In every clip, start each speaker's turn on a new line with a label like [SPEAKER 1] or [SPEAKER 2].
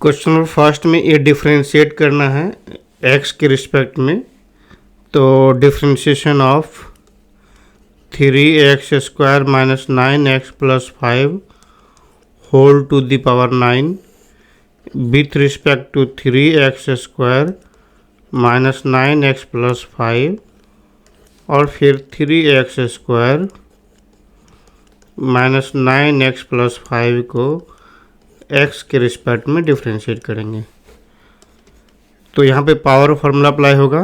[SPEAKER 1] Question number first में ये differentiate करना है एक्स के रिस्पेक्ट में। तो differentiation of 3x² minus 9x plus 5 whole to the power 9 with respect to 3x² minus 9x plus 5 और फिर 3x² माइनस 9x प्लस 5 को x के रिस्पेक्ट में डिफ्रेंशिएट करेंगे। तो यहाँ पे पावर फार्मूला अप्लाई होगा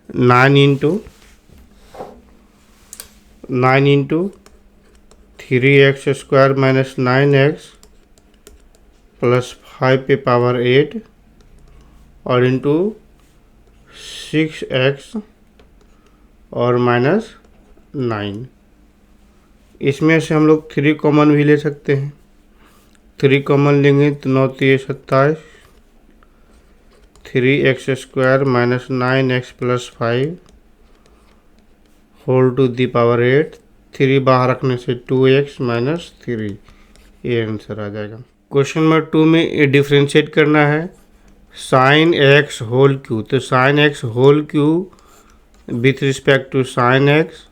[SPEAKER 1] 9 into 3x² minus 9x plus 5 पे पावर 8 और इंटू 6x और माइनस 9। इसमें से हम लोग 3 कॉमन भी ले सकते हैं। 3 कॉमन लेंगे तो 9 3 27 3x² minus 9x plus 5 whole to the power 8। 3 बाहर रखने से 2x माइनस 3, ये आंसर आ जाएगा। क्वेश्चन नंबर 2 में ये डिफ्रेंशिएट करना है साइन x होल क्यू। तो sine x whole cube with respect to sine x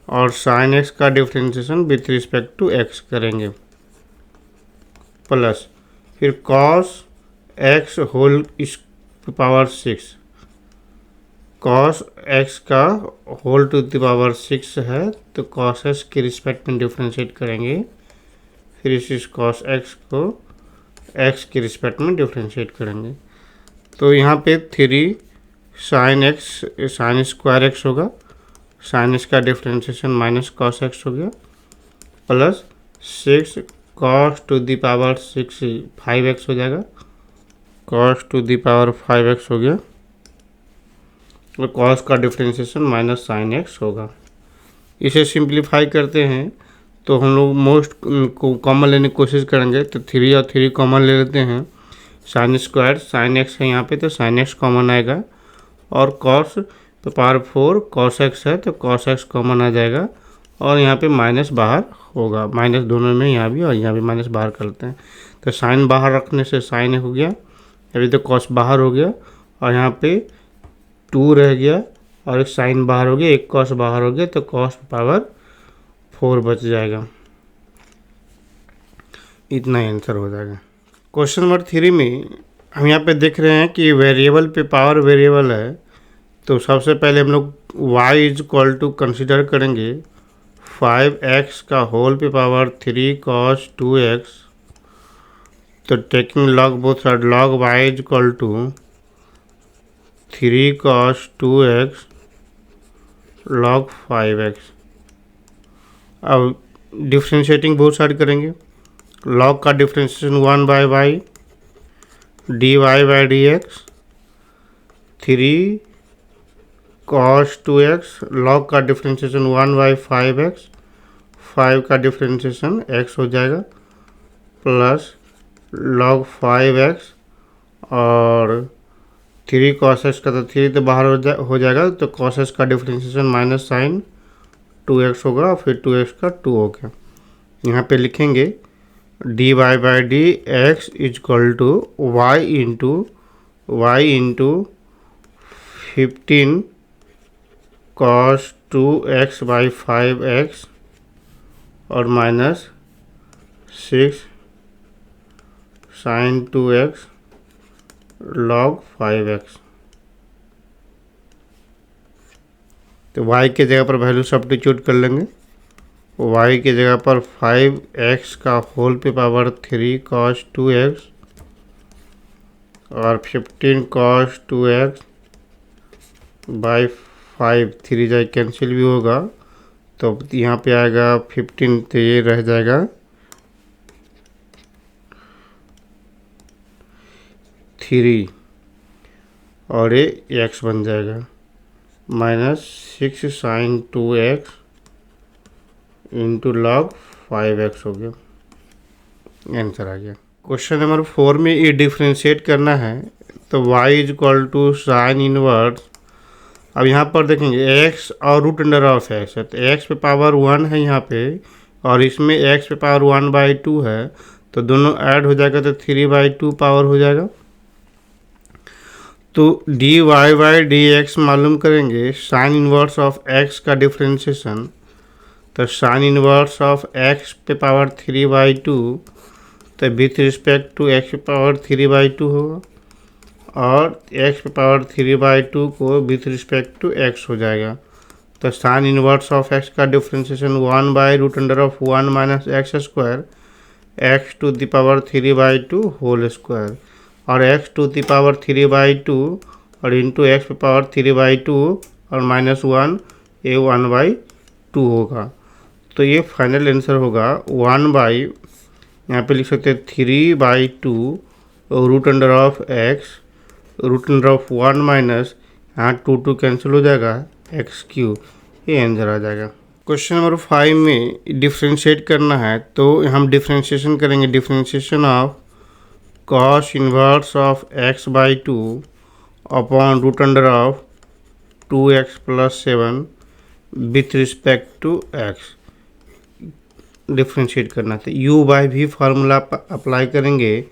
[SPEAKER 1] और साइन x का differentiation with respect to x करेंगे प्लस फिर कॉस x होल इस पावर 6। कॉस x का होल टू द पावर 6 है तो cos x के रिस्पेक्ट में डिफ्रेंशिएट करेंगे। फिर इस कॉस x को x के रिस्पेक्ट में डिफ्रेंशिएट करेंगे। तो यहाँ पे 3 sine x sign square x होगा। साइन x का डिफ्रेंशिएशन माइनस कॉस x हो गया plus 6 cos to the power 6 5x हो जाएगा। Cos to the power 5x हो गया और कॉस का डिफ्रेंशिएशन माइनस साइन x होगा। इसे सिंप्लीफाई करते हैं तो हम लोग मोस्ट को कॉमन लेने की कोशिश करेंगे। तो 3 और 3 कॉमन ले लेते हैं। साइन स्क्वायर साइन x है यहाँ पे तो साइन x कॉमन आएगा और कॉस तो पावर 4 कॉस x है तो कॉस x कॉमन आ जाएगा और यहाँ पे माइनस बाहर होगा। माइनस दोनों में यहाँ भी और यहाँ भी माइनस बाहर करते हैं। तो साइन बाहर रखने से साइन हो गया, अभी तो कॉस बाहर हो गया और यहाँ पे 2 रह गया और एक साइन बाहर हो गया, एक कॉस बाहर हो गया तो कॉस पावर 4 बच जाएगा। इतना आंसर हो जाएगा। क्वेश्चन नंबर 3 में हम यहाँ पे देख रहे हैं कि वेरिएबल पे पावर वेरिएबल है। तो सबसे पहले हम लोग y is equal to consider करेंगे 5x का होल पे पावर 3 cos 2x। तो taking log both side log y is equal to 3 cos 2x log 5x। अब डिफ्रेंशिएटिंग बोथ साइड करेंगे। लॉग का differentiation 1 by y dy by dx 3 cos 2x log का differentiation 1 by 5x 5 का differentiation x हो जाएगा plus log 5x और 3 cos x का तो 3 तो बाहर हो जाएगा तो cos x का डिफ्रेंशिएशन माइनस साइन 2x होगा फिर 2x का 2 हो गया। यहाँ पे लिखेंगे dy by d x is equal to y into 15 cos 2x by 5x और minus 6 sign 2x log 5x। तो y के जगह पर वैल्यू सब्स्टिट्यूट कर लेंगे। y के जगह पर 5x का होल पे पावर 3 cos 2x और 15 cos 2x बाई 5 3 जाए कैंसिल भी होगा तो यहाँ पे आएगा 15 तो ये रह जाएगा 3 और ये x बन जाएगा minus 6 sign 2x into log 5x हो गया। आंसर आ गया। क्वेश्चन नंबर 4 में ये डिफ्रेंशिएट करना है तो y is equal to sine inverse. अब यहाँ पर देखेंगे x और रूट अंडर ऑफ x है तो x पे पावर 1 है यहाँ पे और इसमें x पे पावर 1/2 है तो दोनों ऐड हो जाएगा तो 3/2 पावर हो जाएगा। तो dy बाई डी एक्स मालूम करेंगे, साइन इनवर्स ऑफ x का डिफ्रेंशिएशन, तो साइन इनवर्स ऑफ x पे पावर 3/2 तो विथ रिस्पेक्ट टू x पे पावर 3/2 होगा, और x पे पावर 3/2 को विथ रिस्पेक्ट टू x हो जाएगा। तो साइन इनवर्स ऑफ x का differentiation 1/√1 minus x square x to the power 3/2 whole square, और x टू द पावर 3/2 और इंटू एक्स पे पावर 3/2 और -1 ये 1/2 होगा। तो ये फाइनल आंसर होगा 1 यहाँ पे लिख सकते हैं 3/2 √(x)√(1 माइनस यहाँ 2 कैंसिल हो जाएगा x³, ये आंसर आ जाएगा। क्वेश्चन नंबर 5 में डिफ्रेंशिएट करना है, तो हम डिफ्रेंशिएशन करेंगे। Differentiation of cos inverse of x/2 upon √(2x + 7 with respect to x differentiate करना था। u/v फार्मूला अप्लाई करेंगे,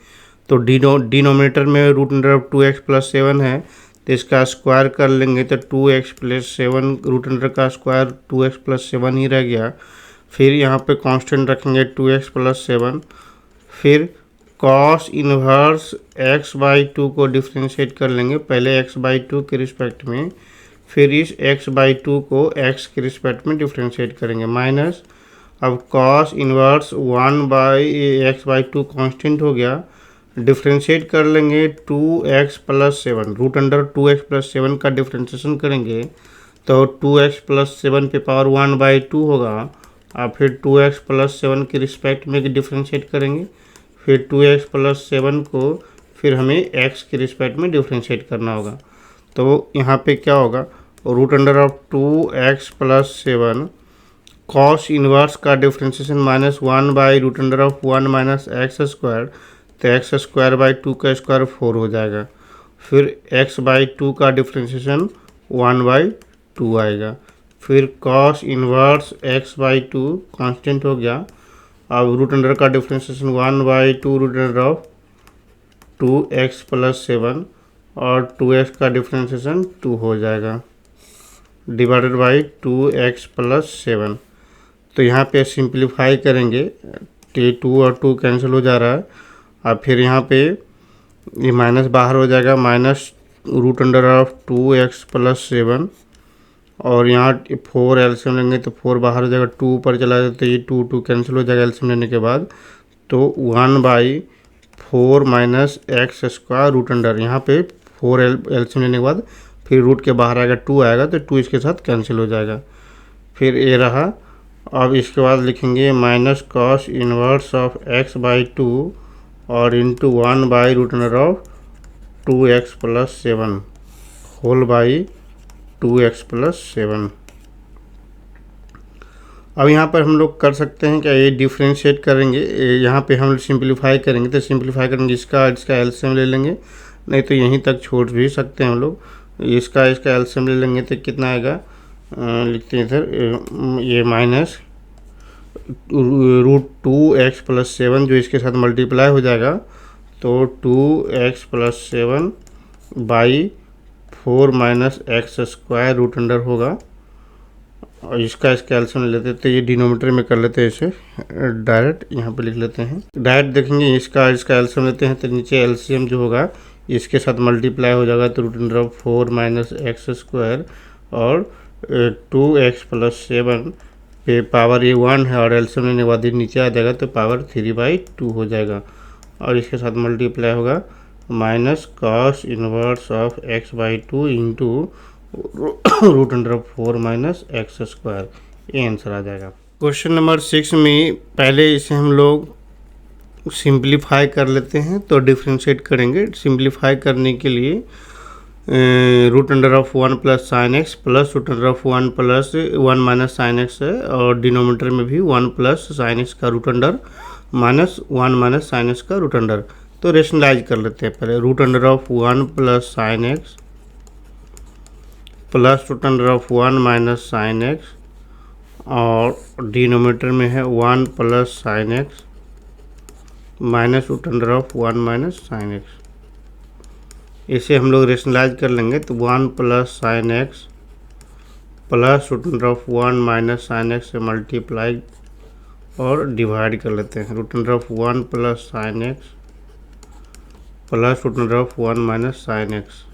[SPEAKER 1] तो डिनोमिनेटर में √(2x + 7 है, तो इसका स्क्वायर कर लेंगे तो 2x + 7 √(2 का स्क्वायर 2x + 7 ही रह गया। फिर यहाँ पे कांस्टेंट रखेंगे 2x + 7, फिर cos इनवर्स x/2 को डिफ्रेंशिएट कर लेंगे, पहले x/2 के रिस्पेक्ट में, फिर इस x/2 को x के रिस्पेक्ट में डिफ्रेंशिएट करेंगे, माइनस अब cos इनवर्स 1/x/2 कांस्टेंट हो गया, डिफ्रेंशिएट कर लेंगे 2x + 7 √(2x + 7 का डिफ्रेंशिएशन करेंगे, तो 2x + 7 पे पावर 1/2 होगा, और फिर 2x + 7 के रिस्पेक्ट में डिफ्रेंशिएट करेंगे, फिर 2x + 7 को फिर हमें x के रिस्पेक्ट में डिफ्रेंशिएट करना होगा। तो यहाँ पे क्या होगा, √(2x + 7 cos इनवर्स का डिफ्रेंशिएशन -1/√(1 माइनस एक्स स्क्वायर, तो x² 2 का स्क्वायर 4 हो जाएगा, फिर x/2 का डिफ्रेंशिएशन 1/2 आएगा, फिर cos इनवर्स x/2 कांस्टेंट हो गया, अब √(2 का डिफ्रेंशिएशन 1/2 √(2x + 7 और 2x का डिफ्रेंशिएशन 2 हो जाएगा, डिवाइडेड बाई 2x + 7। तो यहाँ पे सिंप्लीफाई करेंगे, 2 और 2 कैंसिल हो जा रहा है, और फिर यहाँ पे ये माइनस बाहर हो जाएगा, -√2x + 7, और यहाँ 4 एलसीएम लेंगे तो 4 बाहर हो जाएगा, 2 ऊपर चला जाए तो ये 2 कैंसिल हो जाएगा एलसीएम लेने के बाद, तो 1/4 माइनस x²√, यहाँ पे 4 एलसीएम लेने के बाद फिर रूट के बाहर आएगा 2 आएगा, तो 2 इसके साथ कैंसिल हो जाएगा, फिर ये रहा। अब इसके बाद लिखेंगे minus cos inverse of x/2 और into 1/√(2x + 7 whole by 2x + 7। अब यहाँ पर हम लोग कर सकते हैं क्या, ये डिफ्रेंशिएट करेंगे, यहाँ पे हम सिंप्लीफाई करेंगे, तो सिंप्लीफाई करेंगे इसका एलसीएम ले लेंगे, नहीं तो यहीं तक छोड़ भी सकते हैं हम लोग, इसका एलसीएम ले लेंगे तो कितना आएगा, लिखते हैं इधर, ये माइनस √2x + 7 जो इसके साथ मल्टीप्लाई हो जाएगा, तो 2x + 7 बाई 4 माइनस x² होगा, और इसका एलसीएम लेते हैं, तो ये डिनोमिनेटर में कर लेते हैं, इसे डायरेक्ट यहाँ पे लिख लेते हैं, डायरेक्ट देखेंगे इसका एलसीएम लेते हैं, तो नीचे एलसीएम जो होगा इसके साथ मल्टीप्लाई हो जाएगा, तो √4 माइनस x² और 2x + 7 पे पावर ये 1 है, और एलसीएम लेने के बाद ये नीचे आ जाएगा, तो पावर 3/2 हो जाएगा, और इसके साथ मल्टीप्लाई होगा minus cos inverse of x/2 into √4 minus x², ये आंसर आ जाएगा। क्वेश्चन नंबर 6 में पहले इसे हम लोग सिंप्लीफाई कर लेते हैं, तो डिफ्रेंशिएट करेंगे। सिंप्लीफाई करने के लिए √1 + sin x plus √1 + 1 minus sin x है, और डिनोमिनेटर में भी 1 + sin x का √1 माइनस 1 माइनस sin x का √, तो रेशनलाइज कर लेते हैं पहले, √1 + sin x plus √1 minus sin x, और डिनोमिनेटर में है 1 + sin x minus root under of 1 minus sine x. इसे हम लोग रेशनलाइज कर लेंगे तो 1 plus sine x plus root under of 1 minus sine x से मल्टीप्लाई और डिवाइड कर लेते हैं। Root under of 1 plus sine x plus root under of 1 minus sine x.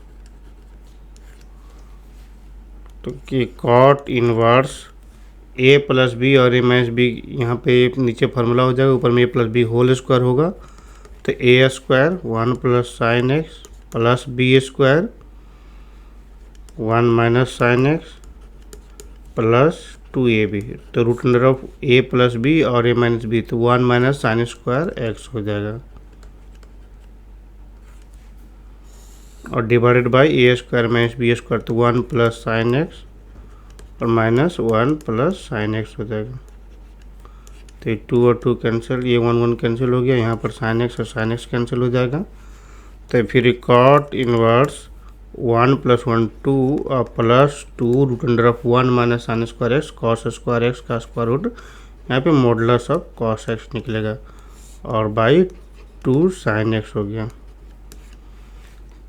[SPEAKER 1] तो कि कॉट इनवर्स ए प्लस बी और ए माइनस बी, यहाँ पे नीचे फार्मूला हो जाएगा, ऊपर में a plus b whole square होगा। तो a square 1 plus sine x plus b square 1 minus sine x plus 2ab। तो root under of a plus b और ए माइनस बी, तो 1 माइनस साइन स्क्वायर एक्स हो जाएगा और divided by a square minus b square, तो 1 plus sine x और minus 1 plus sine x हो जाएगा। तो 2 और 2 कैंसिल, ये 1 1 कैंसिल हो गया, यहाँ पर साइन एक्स और साइन एक्स कैंसिल हो जाएगा। तो फिर कॉट इनवर्स 1 प्लस 1 2 और plus 2 root under of 1 minus sine square x cos square x का स्क्वायर रूट, यहाँ पे मॉडुलस ऑफ कॉस एक्स निकलेगा और बाई 2 साइन एक्स हो गया।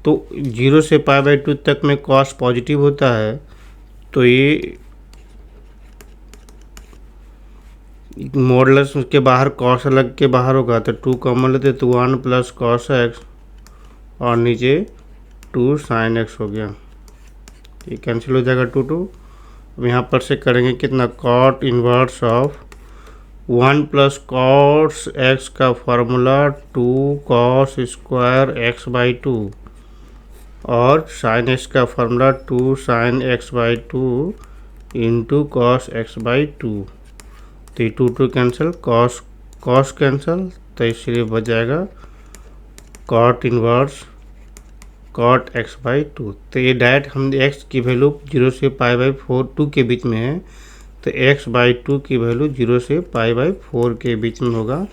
[SPEAKER 1] तो 0 से π/2 तक में कॉस पॉजिटिव होता है, तो ये मॉडुलस के बाहर कॉस अलग के बाहर होगा, तो 2 कॉमन लेते तो 1 प्लस कॉस एक्स और नीचे 2 साइन एक्स हो गया। ये कैंसिल हो जाएगा 2 2। अब यहाँ पर से करेंगे कितना, cot inverse of 1 plus cos x का formula 2 cos square x by 2 और साइन एक्स का formula 2 sine x by 2 into cos x by 2। तो 2 2 कैंसिल, कॉस कैंसिल, तो इसलिए बच जाएगा cot inverse cot x by 2। तो ये डायरेक्ट हम एक्स की वैल्यू 0 से π/4 के बीच में है, तो एक्स बाई 2 की वैल्यू 0 से π/4 के बीच में होगा।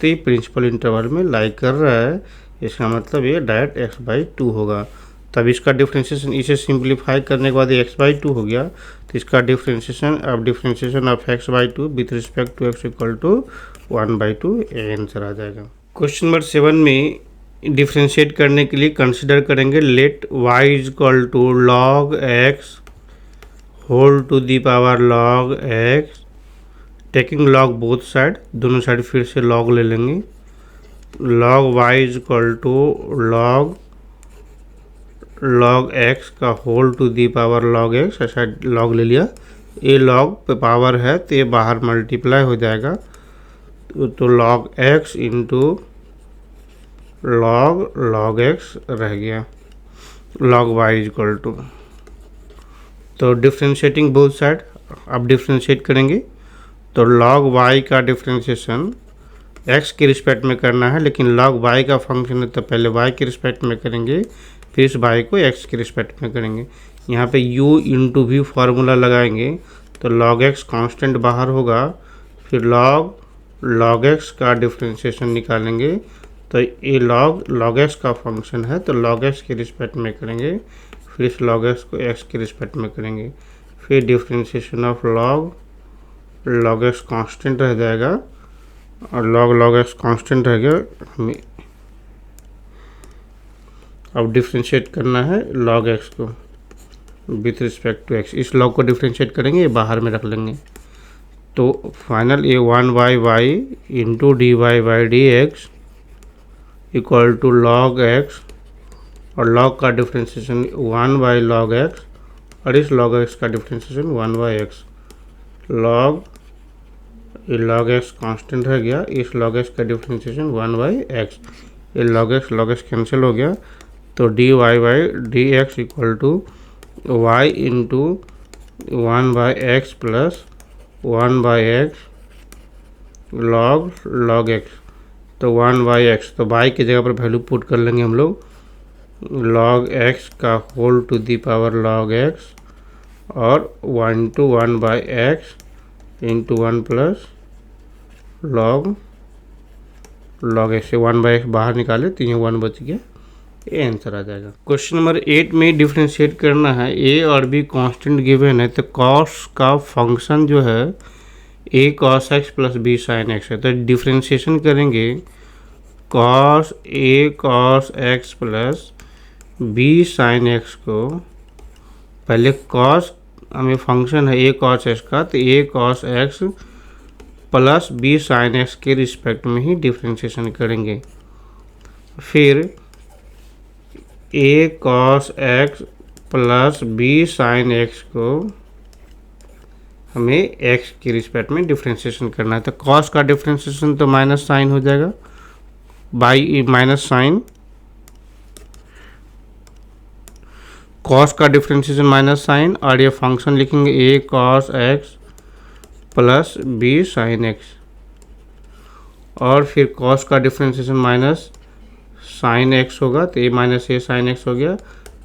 [SPEAKER 1] तो ये प्रिंसिपल इंटरवल में लाई कर रहा है, इसका मतलब ये डायरेक्ट एक्स बाई 2 होगा। तब इसका डिफ्रेंशिएशन, इसे सिंप्लीफाई करने के बाद ये एक्स बाई 2 हो गया, तो इसका differentiation of x by 2 with respect to x equal to 1/2 answer आ जाएगा। क्वेश्चन नंबर 7 में डिफ्रेंशिएट करने के लिए कंसिडर करेंगे let y is equal to log x whole to the power log x, taking log both side, दोनों side फिर से लॉग ले लेंगे। Log y is equal to log x का whole to the power log x, ऐसा log ले लिया। ये लॉग पे पावर है तो ये बाहर मल्टीप्लाई हो जाएगा, तो log x into log x रह गया, log y is equal to. तो डिफ्रेंशिएटिंग बोथ साइड, अब डिफ्रेंशिएट करेंगे तो लॉग वाई का डिफ्रेंशिएशन एक्स के रिस्पेक्ट में करना है, लेकिन लॉग वाई का फंक्शन है तो पहले वाई के रिस्पेक्ट में करेंगे, फिर इस वाई को एक्स के रिस्पेक्ट में करेंगे। यहाँ पे u इंटू वी फार्मूला लगाएंगे तो लॉग एक्स कांस्टेंट बाहर होगा, फिर लॉग एक्स का डिफ्रेंशिएशन निकालेंगे, तो ये लॉग एक्स का फंक्शन है तो लॉग एक्स के रिस्पेक्ट में करेंगे, फिर इस लॉग एक्स को एक्स के रिस्पेक्ट में करेंगे, फिर differentiation of log x constant रह जाएगा और लॉग एक्स कांस्टेंट रह गया। हमें अब डिफ्रेंशिएट करना है लॉग एक्स को विथ रिस्पेक्ट टू एक्स, इस लॉग को डिफ्रेंशिएट करेंगे, ये बाहर में रख लेंगे। तो फाइनल ये 1/y into dy/dx equal to log x, और लॉग का डिफ्रेंशिएशन 1/log x और इस log x का differentiation 1/x। Log x constant रह गया, इस log x का डिफ्रेंशिएशन 1/x, ये log x कैंसिल हो गया, तो dy/dx equal to y into 1/x plus 1/x log x, तो 1/x, तो y की जगह पर वैल्यू पुट कर लेंगे हम लोग, log x का whole to the power log x और 1/x into 1 plus log x, से 1/x बाहर निकाले तो ये 1 बच गया, ये आंसर आ जाएगा। क्वेश्चन नंबर 8 में डिफ्रेंशिएट करना है, a और b कांस्टेंट गिवन है, तो cos का फंक्शन जो है a cos x plus b sin x है, तो डिफ्रेंशिएशन करेंगे cos a cos x plus b sine x को पहले कॉस हमें फंक्शन है ए कॉस एक्स का, तो a cos x plus b sine x के रिस्पेक्ट में ही डिफ्रेंशिएशन करेंगे। फिर a cos x plus b sine x को हमें एक्स के रिस्पेक्ट में डिफ्रेंशिएशन करना है। तो कॉस का डिफ्रेंशिएशन तो माइनस साइन हो जाएगा, बाई माइनस साइन, कॉस का डिफ्रेंशिएशन माइनस साइन, और ये फंक्शन लिखेंगे a cos x plus b sine x, और फिर कॉस का डिफ्रेंशिएशन माइनस साइन एक्स होगा, तो ए माइनस ए साइन एक्स हो गया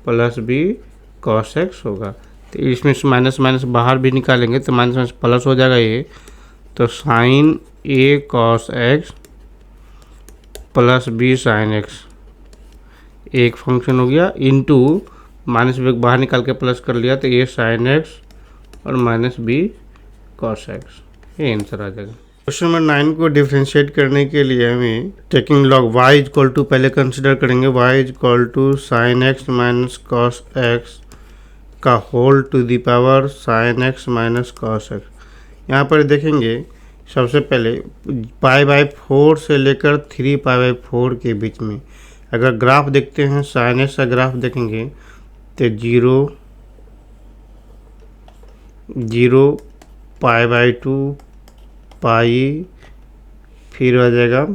[SPEAKER 1] प्लस बी कॉस एक्स होगा। तो इसमें से माइनस माइनस बाहर भी निकालेंगे तो माइनस माइनस प्लस हो जाएगा ये, तो sine a cos x plus b sine x एक फंक्शन हो गया, इनटू माइनस बी बाहर निकाल के प्लस कर लिया तो ए साइन एक्स और माइनस बी कॉस एक्स, ये आंसर आ जाएगा। क्वेश्चन नंबर 9 को डिफ्रेंशिएट करने के लिए हमें taking log y equal to पहले कंसिडर करेंगे y equal to sine x minus cos x का whole to the power sine x minus cos x. यहाँ पर देखेंगे सबसे पहले पाई बाई 4 से लेकर 3 पाई बाई 4 के बीच में अगर ग्राफ देखते हैं, साइन एक्स का ग्राफ देखेंगे तो 0 पाई बाई 2 पाई, फिर आ जाएगा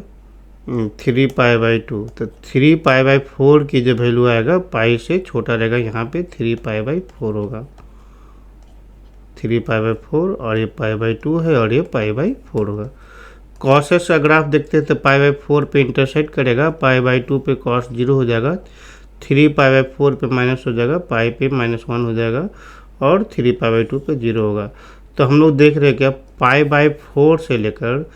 [SPEAKER 1] 3 पाई बाई 2, तो 3 पाई बाई 4 की जो वैल्यू आएगा पाई से छोटा रहेगा, यहाँ पे 3 पाई बाई 4 होगा, 3 पाई बाई 4 और ये पाई बाई 2 है और ये पाई बाई 4 होगा। कॉस एक्स का ग्राफ देखते हैं तो पाई बाई 4 पे इंटरसेक्ट करेगा, पाई बाई 2 पे कॉस 0 हो जाएगा, 3 पाई बाई 4 पे माइनस हो जाएगा, पाई पे -1 हो जाएगा और 3 पाई बाई 2 पे 0 होगा। तो हम लोग देख रहे हैं क्या पाई बाई 4 से लेकर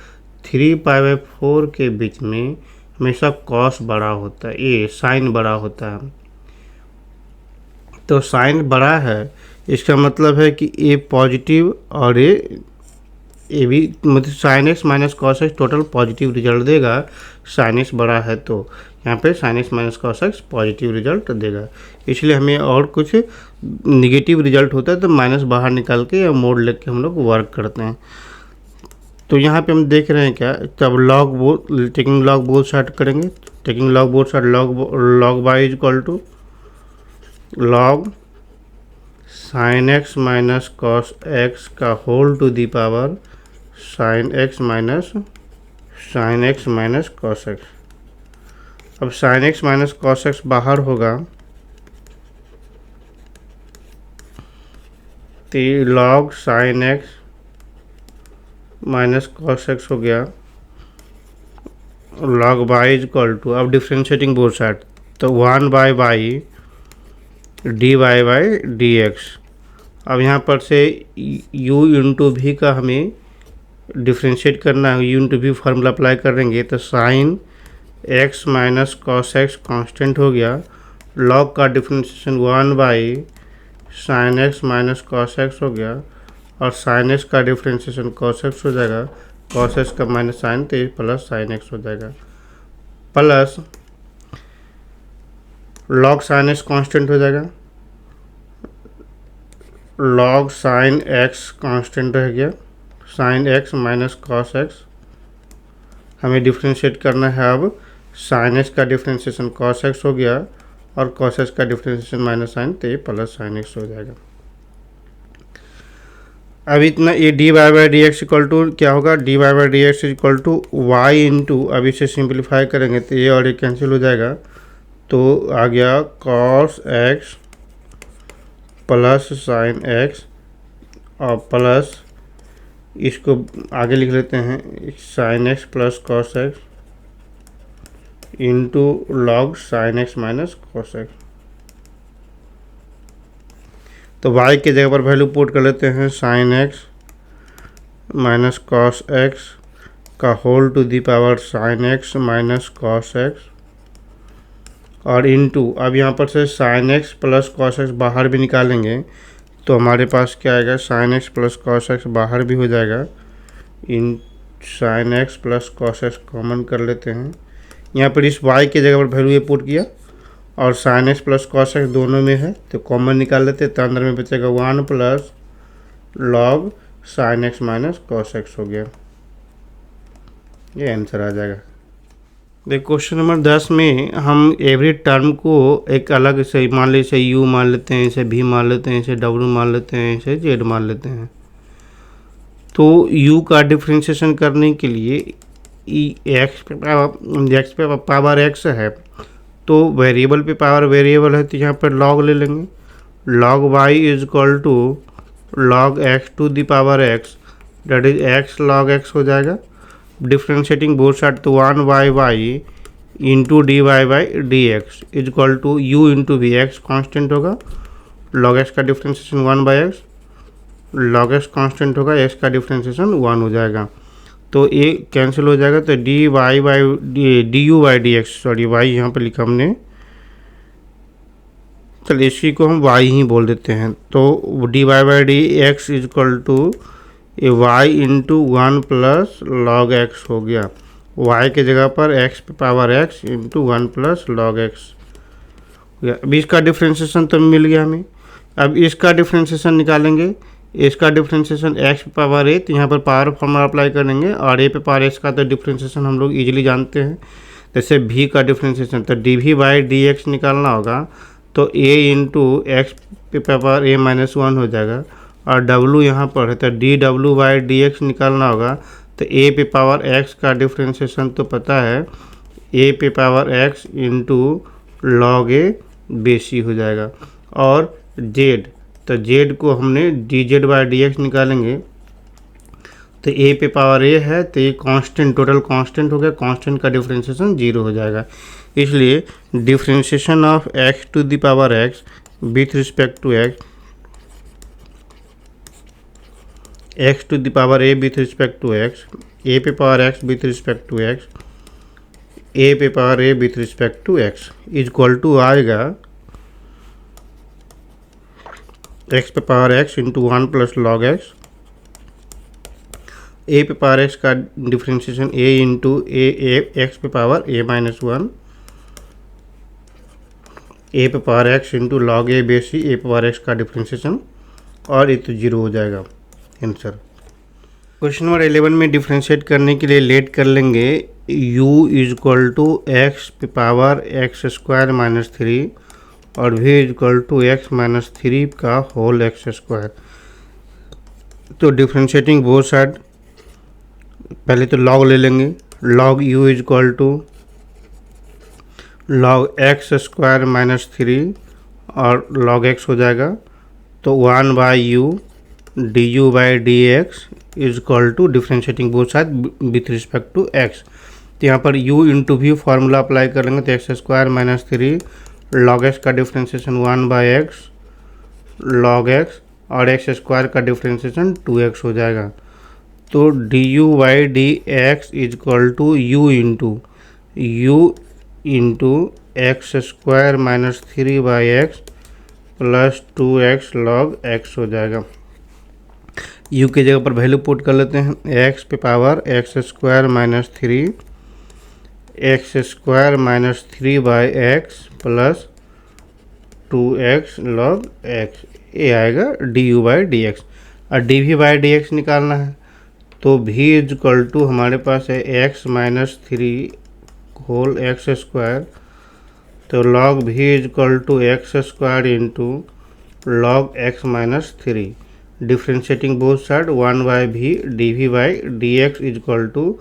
[SPEAKER 1] 3 पाई बाई 4 के बीच में हमेशा कॉस बड़ा होता है, ये साइन बड़ा होता है। तो साइन बड़ा है इसका मतलब है कि ए पॉजिटिव और ए भी मतलब sign x minus cos x total positive result देगा, साइन एक्स बड़ा है तो यहाँ पे sine x minus cos x positive result देगा। इसलिए हमें और कुछ निगेटिव रिजल्ट होता है तो माइनस बाहर निकाल के या मोड लेके हम लोग वर्क करते हैं। तो यहाँ पे हम देख रहे हैं क्या, तब log both taking log both side करेंगे, taking log both side log by is equal to log sine x minus cos x का whole to the power sine x minus cos x. अब sine x minus cos x बाहर होगा तो log sine x minus cos x हो गया, log by is equal to, अब differentiating both side तो 1 by by d y by d x. अब यहाँ पर से u इंटू भी का हमें डिफ्रेंशिएट करना है, u इंटू भी फार्मूला अप्लाई करेंगे तो sine x minus cos x constant हो गया, लॉग का differentiation 1 by sine x minus cos x हो गया और साइन एक्स का डिफ्रेंशिएशन कॉस एक्स हो जाएगा, कॉस एक्स का माइनस साइन तो प्लस साइन एक्स हो जाएगा, plus log sine x constant हो जाएगा, लॉग साइन एक्स कांस्टेंट रह गया, sign x minus cos x. हमें डिफ्रेंशिएट करना है, अब साइन एक्स का डिफ्रेंशिएशन कॉस एक्स हो गया और कॉस एक्स का डिफ्रेंशिएशन माइनस साइन तो ये प्लस साइन एक्स हो जाएगा। अब इतना ये d y by d x equal to क्या होगा, d y by d x equal to y into, अब इसे सिंप्लीफाई करेंगे तो ये और ये कैंसिल हो जाएगा, तो आ गया cos x plus sine x और प्लस इसको आगे लिख लेते हैं sine x plus cos x into log sine x minus cos x. तो y के जगह पर वैल्यू पुट कर लेते हैं sine x minus cos x का whole to the power sine x minus cos x और इनटू, अब यहाँ पर से sine x plus cos x बाहर भी निकालेंगे तो हमारे पास क्या आएगा, sine x plus cos x बाहर भी हो जाएगा, इन sine x plus cos x common कर लेते हैं, यहाँ पर इस y की जगह पर वैल्यू ये पुट किया और sine x plus cos x दोनों में है तो कॉमन निकाल लेते, तो अंदर में बचेगा 1 plus log sine x minus cos x हो गया। ये आंसर आ जाएगा। देखो क्वेश्चन नंबर 10 में हम एवरी टर्म को एक अलग से मान लीजिए, इसे u मान लेते हैं, इसे v मान लेते हैं, इसे w मान लेते हैं, इसे z मान लेते हैं। तो u का डिफ्रेंशिएशन करने के लिए x पे पावर x है, तो वेरिएबल पे पावर वेरिएबल है, तो यहाँ पर लॉग ले लेंगे। Log y is equal to log x to the power x, that is x log x हो जाएगा। डिफ्रेंशिएटिंग बोथ साइड, तो 1/y into d y by d x is equal to u into v, x constant होगा, log x का differentiation 1/x, log x constant होगा, x का differentiation 1 हो जाएगा, तो ये कैंसिल हो जाएगा। तो d y by d u by d x, sorry Y यहाँ पे लिखा हमने, चलिए इसी को हम वाई ही बोल देते हैं। तो d y by d x is equal to ये y into 1 plus log x हो गया। y के जगह पर x पे power x into 1 plus log x हो गया। अब इसका डिफ्रेंशिएशन तो मिल गया हमें। अब इसका डिफ्रेंशिएशन निकालेंगे, इसका डिफ्रेंशिएशन x पे पावर a, तो यहाँ पर पावर फॉर्मूला अप्लाई करेंगे, और a पे पावर x का तो डिफ्रेंशिएशन हम लोग इजीली जानते हैं। जैसे v का डिफ्रेंशिएशन तो d v by d x निकालना होगा, तो a इंटू एक्स पे पावर a माइनस 1 हो जाएगा, और w यहाँ पर है तो डी डब्ल्यू बाई डी एक्स निकालना होगा, तो a पे पावर x का डिफ्रेंशिएशन तो पता है, a पे power x into log a बेसी हो जाएगा। और z, तो z को हमने D Z by d x निकालेंगे, तो a पे पावर a है, तो ये कांस्टेंट, टोटल कांस्टेंट हो गया, कांस्टेंट का डिफ्रेंशिएशन 0 हो जाएगा। इसलिए differentiation of x to the power x with respect to x to the power a with respect to x, a पे power x with respect to x, a पे power a with respect to x is equal to आएगा x पे power x into 1 plus log x, a पे power x का differentiation a into a x पे power a minus 1, a पे power x into log a base e a पे power x का differentiation, और ये तो 0 हो जाएगा आंसर। क्वेश्चन नंबर 11 में डिफ्रेंशिएट करने के लिए लेट कर लेंगे u is equal to x पे पावर एक्स स्क्वायर माइनस 3 और v is equal to x minus 3 का होल एक्स स्क्वायर। तो डिफ्रेंशिएटिंग बोथ साइड, पहले तो लॉग ले लेंगे, log u is equal to log x square minus 3 और log x हो जाएगा, तो 1/u d u by d x is equal to differentiating both side with respect to x। तो यहाँ पर u into v formula apply कर लेंगे, तो x square minus 3 log x का डिफ्रेंशिएशन 1/x लॉग एक्स, और एक्स स्क्वायर का differentiation 2x हो जाएगा। तो d u by d x is equal to u into x square minus 3/x plus 2x log x हो जाएगा। u की जगह पर वैल्यू पुट कर लेते हैं, x पे power x square minus 3 x square minus 3/x plus 2x log x, ये आएगा d u by d x. और d v by d x निकालना है, तो v इज इक्वल टू हमारे पास है x minus 3 whole x square, तो log v is equal to x square into log x minus 3, differentiating both side 1/v d v by d x is equal to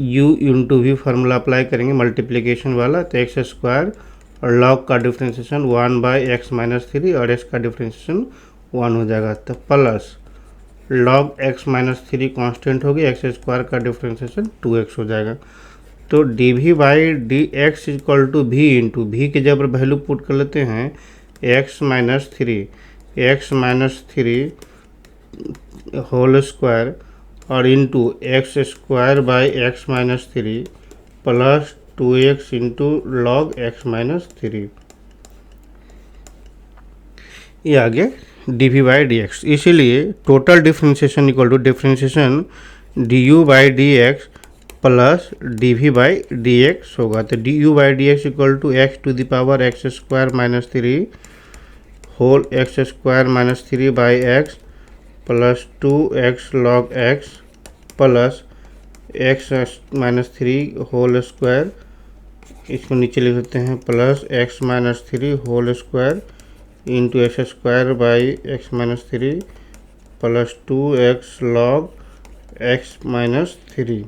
[SPEAKER 1] u into v formula apply करेंगे multiplication वाला, तो x square और log का differentiation 1/x minus 3 और x का differentiation 1 हो जाएगा, तो plus log x minus 3 constant होगी, एक्स स्क्वायर का डिफ्रेंशिएशन 2x हो जाएगा। तो d v by d x is equal to v into v के जगह पर वैल्यू पुट कर लेते हैं, x माइनस 3 होल स्क्वायर और into x square by x minus 3 plus 2x into log x minus 3, ये आ गया d v by d x. इसीलिए total differentiation equal to differentiation d u by d x plus d v by d x होगा। तो d u by d x equal to x to the power x square minus 3 whole x square minus 3 by x plus 2x log x plus x minus 3 whole square, इसको नीचे लिख देते हैं, plus x minus 3 whole square into x square by x minus 3 plus 2x log x minus 3,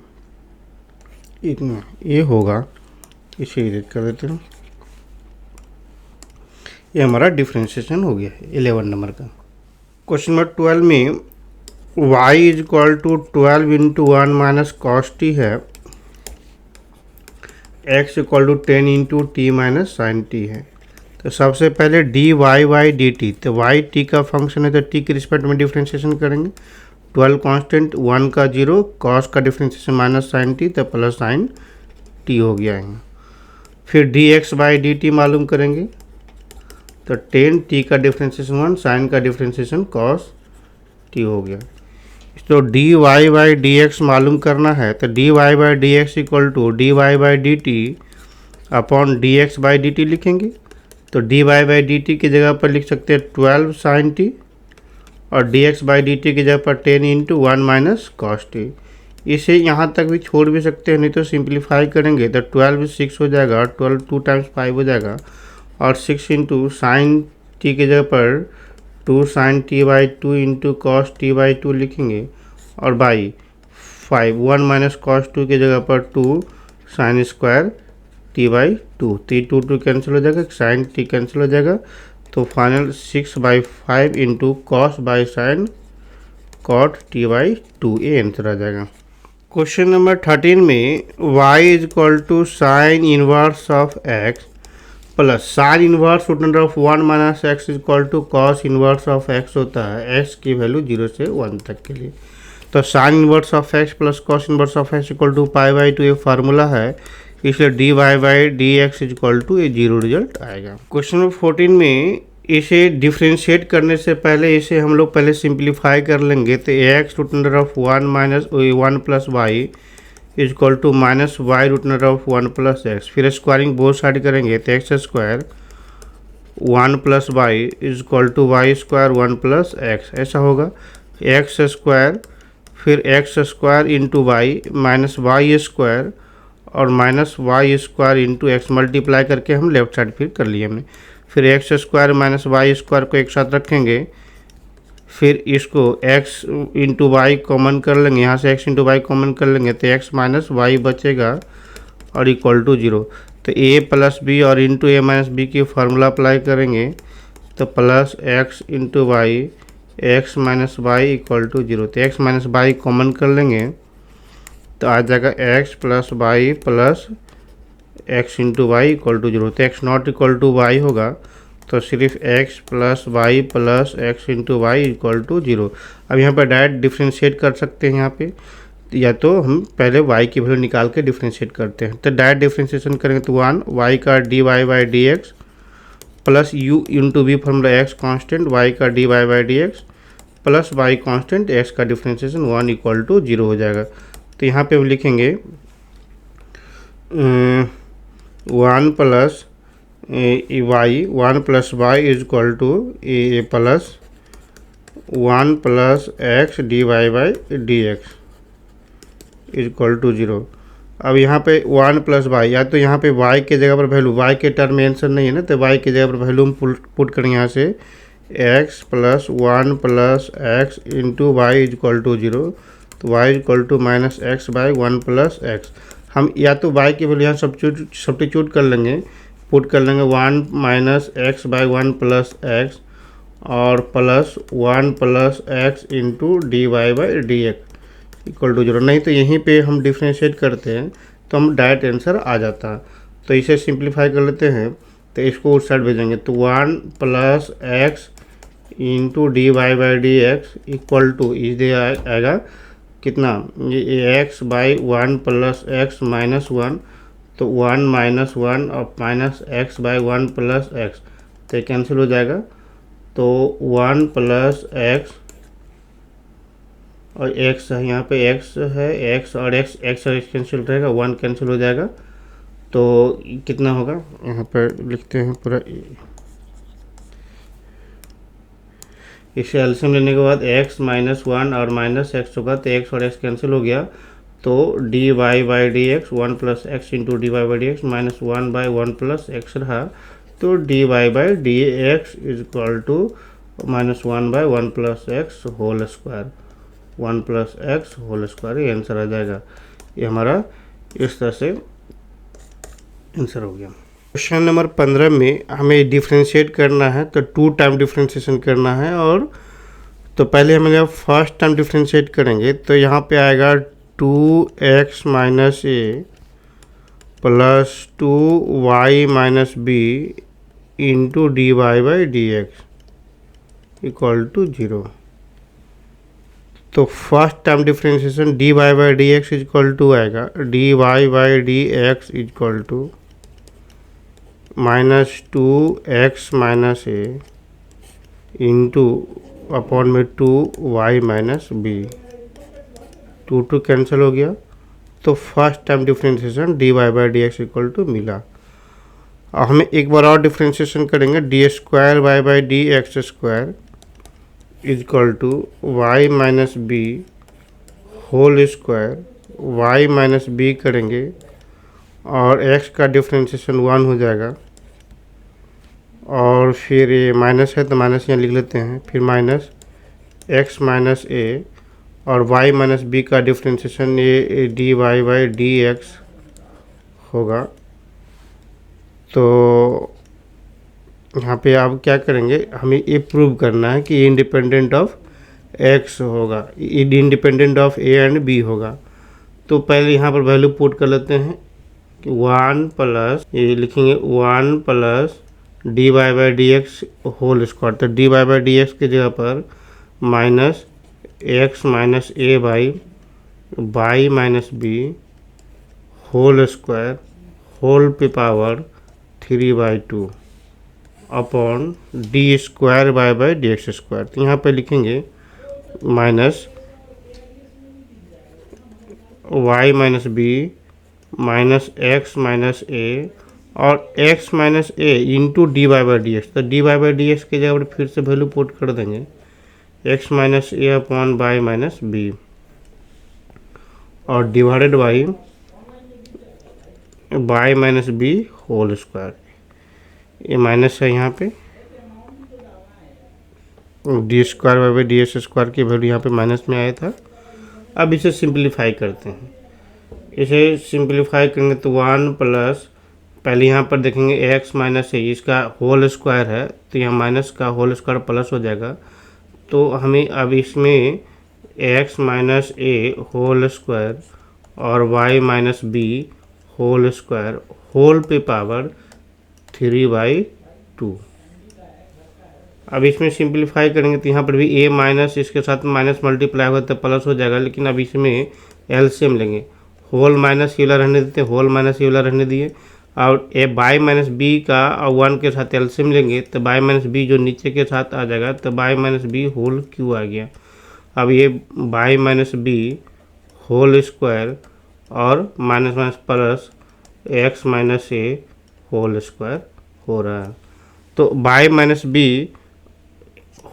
[SPEAKER 1] इतना ये होगा। इसे erase कर देते हैं। ये हमारा डिफ्रेंशिएशन हो गया है 11 नंबर का। क्वेश्चन नंबर 12 में y is equal to 12 into 1 minus cos t है, x equal to 10 into t minus sine t है। तो सबसे पहले d y by d t, तो वाई टी का फंक्शन है तो टी के रिस्पेक्ट में डिफ्रेंशिएशन करेंगे। 12 कांस्टेंट, 1 का 0, कॉस का डिफ्रेंशिएशन माइनस साइन टी तो प्लस साइन टी हो गया है। फिर d x by d t मालूम करेंगे, तो 10 टी का डिफ्रेंशिएशन 1, साइन का डिफ्रेंशिएशन कॉस टी हो गया। तो d y by d x मालूम करना है, तो d y by d x equal to d y by d t upon d x by d t लिखेंगे। तो d y by d t की जगह पर लिख सकते हैं 12 साइन टी और d x by d t की जगह पर 10 इंटू 1 माइनस कॉस टी। इसे यहाँ तक भी छोड़ भी सकते हैं, नहीं तो सिंप्लीफाई करेंगे तो 12 6 हो जाएगा, 12 2 टाइम्स 5 हो जाएगा और 6 इंटू साइन टी की जगह पर 2 sine t by 2 into cos t by 2 लिखेंगे और बाई 5, 1 माइनस कॉस 2 की जगह पर 2 sine square t by 2, 2 cancel हो जाएगा, साइन टी कैंसिल हो जाएगा। तो final 6/5 into cos by sine cot t by 2, ये आंसर आ जाएगा। क्वेश्चन नंबर 13 में y is equal to sine inverse of x plus sine inverse root under of 1 minus x is equal to cos inverse of x होता है x की value 0 से 1 तक के लिए। तो sine inverse of x plus cos inverse of x equal to π/2 ये formula है, इसलिए d y by d x is equal to ये 0 रिजल्ट आएगा। क्वेश्चन नंबर 14 में इसे डिफ्रेंशिएट करने से पहले इसे हम लोग पहले सिंप्लीफाई कर लेंगे। तो x root under of 1 minus 1 plus y is equal to minus y root under of 1 plus x, फिर स्क्वायरिंग बोथ साइड करेंगे तो x square 1 plus y is equal to y square 1 plus x, ऐसा होगा। X square फिर x square into y minus y square और minus y square into x multiply करके हम left side फिर कर लिए हमने। फिर x square minus y square को एक साथ रखेंगे, फिर इसको x इंटू वाई कॉमन कर लेंगे, यहाँ से x इंटू वाई कॉमन कर लेंगे तो x माइनस वाई बचेगा और इक्वल टू 0। तो a प्लस बी और इंटू ए माइनस बी की फार्मूला अप्लाई करेंगे तो plus x into y x minus y equal to 0। तो x माइनस वाई कॉमन कर लेंगे तो आ जाएगा x plus y plus x into y equal to 0। तो x not equal to y होगा, तो सिर्फ x plus y plus x into y equal to 0। अब यहाँ पर डायरेक्ट डिफ्रेंशिएट कर सकते हैं, यहाँ पे या तो हम पहले y की वैल्यू निकाल के डिफ्रेंशिएट करते हैं। तो डायरेक्ट डिफ्रेंशिएशन करेंगे तो 1 y का d y by d x plus u into v formula x constant y का d y by d x plus y constant x का डिफ्रेंशिएशन 1 इक्वल टू 0 हो जाएगा। तो यहाँ पे हम लिखेंगे 1 plus y 1 plus y is equal to a plus 1 plus x d y by d x is equal to 0। अब यहाँ पे 1 प्लस वाई, या तो यहाँ पे y के जगह पर वैल्यू, y के टर्म में आंसर नहीं है ना, तो y के जगह पर वैल्यू हम पुट करेंगे यहाँ से x plus 1 plus x into y is equal to 0। तो y is equal to minus x by 1 plus x. हम या तो y की वैल्यू यहाँ सब्स्टिट्यूट कर लेंगे, पुट कर लेंगे 1 minus x by 1 plus x और plus 1 plus x into d y by d x equal to 0। नहीं तो यहीं पे हम डिफ्रेंशिएट करते हैं तो हम डायरेक्ट आंसर आ जाता। तो इसे सिंप्लीफाई कर लेते हैं, तो इसको उस साइड भेजेंगे तो 1 plus x into d y by d x equal to इसे आएगा कितना, ये x by 1 plus x minus 1, तो 1 माइनस 1 और minus x by 1 plus x, तो ये कैंसिल हो जाएगा। तो 1 प्लस एक्स और x है, यहाँ पे x है, x और x और x कैंसिल रहेगा, 1 कैंसिल हो जाएगा। तो कितना होगा, यहाँ पर लिखते हैं पूरा। इसे एलसीएम लेने के बाद x माइनस 1 और माइनस x होगा, तो x और x कैंसिल हो गया। तो d y by d x 1 plus x into d y by d x minus 1 by 1 plus x रहा। तो d y by d x is equal to minus 1 by 1 plus x whole square, 1 plus x whole square, ये answer आ जाएगा। ये हमारा इस तरह से आंसर हो गया। क्वेश्चन नंबर 15 में हमें डिफ्रेंशिएट करना है, तो 2 टाइम डिफ्रेंशिएशन करना है। और तो पहले हम जब फर्स्ट टाइम डिफ्रेंशिएट करेंगे तो यहाँ पे आएगा 2x minus a plus 2y minus b into d y by d x equal to 0। तो first time differentiation d y by d x is equal to आएगा d y by d x is equal to minus 2x minus a into upon में 2y minus b, 2 cancel हो गया। तो first time differentiation d y by d x equal to मिला। और हमें एक बार और डिफ्रेंशिएशन करेंगे, d square y by d x square is equal to y minus b whole square, y minus b करेंगे और x का डिफ्रेंशिएशन 1 हो जाएगा। और फिर ये माइनस है तो माइनस यहाँ लिख लेते हैं, फिर माइनस x माइनस ए और y माइनस बी का डिफ्रेंशिएशन ये d y by d x होगा। तो यहाँ पे आप क्या करेंगे, हमें ये प्रूव करना है कि इंडिपेंडेंट ऑफ x होगा, independent of a and b होगा। तो पहले यहाँ पर वैल्यू पुट कर लेते हैं, 1 प्लस ये लिखेंगे 1 plus d y by d x whole square. तो d y by d x की जगह पर minus x minus a by y minus b whole square whole पे power 3/2 upon d square y by d x square. तो यहाँ पे लिखेंगे minus y minus b minus x minus a और x minus a into d y by d x. तो d y by d x की जगह पर फिर से वैल्यू पुट कर देंगे, x minus a upon y minus b और divided by y minus b whole square. ये माइनस है यहाँ पे, d square y by d x square की वैल्यू यहाँ पे माइनस में आया था। अब इसे सिंप्लीफाई करते हैं, इसे सिंप्लीफाई करेंगे तो 1 प्लस, पहले यहाँ पर देखेंगे x माइनस ए, इसका होल स्क्वायर है तो यहाँ माइनस का होल स्क्वायर प्लस हो जाएगा। तो हमें अब इसमें x minus a whole square और y minus b whole square whole पे पावर 3/2। अब इसमें सिंप्लीफाई करेंगे तो यहाँ पर भी a माइनस इसके साथ माइनस मल्टीप्लाई होगा तो प्लस हो जाएगा। लेकिन अब इसमें एलसीएम लेंगे, होल माइनस ये वाला रहने देते हैं, होल माइनस ये वाला रहने दिए। और ए बाई माइनस बी का और 1 के साथ एलसीएम लेंगे तो बाई माइनस बी जो नीचे के साथ आ जाएगा, तो by minus b whole cube आ गया। अब ये by minus b whole square और minus minus plus x minus a whole square हो रहा है। तो by minus b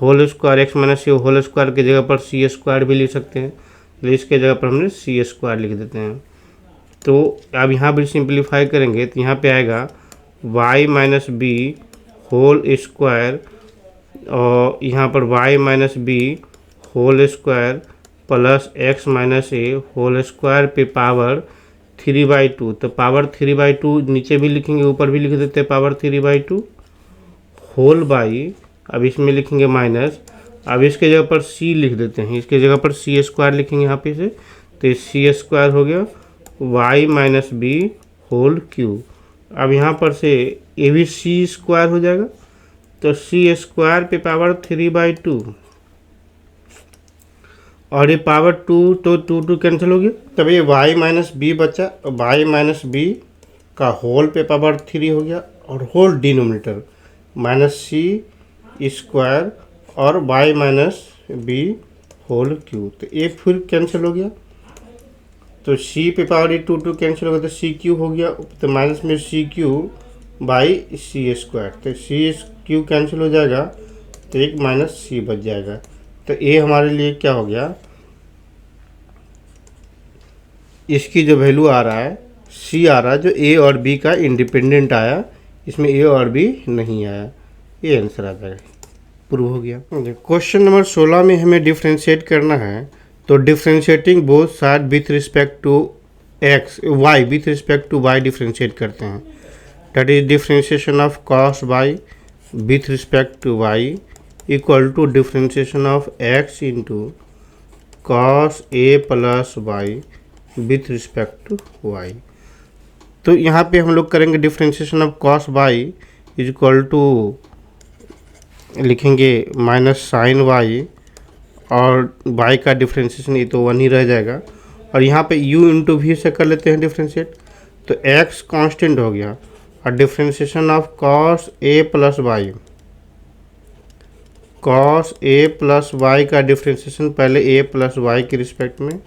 [SPEAKER 1] whole square x minus a whole square की जगह पर सी स्क्वायर भी लिख सकते हैं, तो इसके जगह पर हमने सी स्क्वायर लिख देते हैं। तो अब यहाँ भी सिंप्लीफाई करेंगे तो यहाँ पे आएगा y minus b whole square और यहाँ पर y minus b whole square plus x minus a whole square पे पावर 3/2। तो पावर 3/2 नीचे भी लिखेंगे, ऊपर भी लिख देते हैं पावर 3/2 होल बाई, अब इसमें लिखेंगे माइनस, अब इसके जगह पर c लिख देते हैं, इसके जगह पर सी स्क्वायर लिखेंगे यहाँ पे से, तो सी स्क्वायर हो गया y minus b whole cube. अब यहाँ पर से ये भी सी स्क्वायर हो जाएगा, तो सी स्क्वायर पे पावर 3/2 और ये पावर 2 तो 2 कैंसिल हो गया। तब ये y माइनस बी बचा, y माइनस बी का होल पे पावर 3 हो गया और whole denominator minus c square और y minus b whole cube. तो ए फिर कैंसिल हो गया, तो सी पे पावर ई टू कैंसिल हो गया, तो सी क्यू हो गया, तो माइनस में c cube by c square, तो सी क्यू कैंसिल हो जाएगा, तो एक माइनस सी बच जाएगा। तो ए हमारे लिए क्या हो गया, इसकी जो वैल्यू आ रहा है सी आ रहा है, जो ए और बी का इंडिपेंडेंट आया, इसमें ए और बी नहीं आया, ये आंसर आ जाएगा, प्रूव हो गया। क्वेश्चन नंबर 16 में हमें डिफ्रेंशिएट करना है, तो differentiating both side with respect to x y with respect to y differentiate करते हैं, that is differentiation of cos y with respect to y equal to differentiation of x into cos a plus y with respect to y. तो यहाँ पे हम लोग करेंगे differentiation of cos y is equal to, लिखेंगे minus sine y, और y का differentiation ये तो वन ही रह जाएगा, और यहाँ पे u इंटू वी से कर लेते हैं डिफ्रेंशिएट, तो x कांस्टेंट हो गया, और differentiation of cos a plus y, cos a plus y का डिफ्रेंशिएशन पहले a प्लस वाई के रिस्पेक्ट में,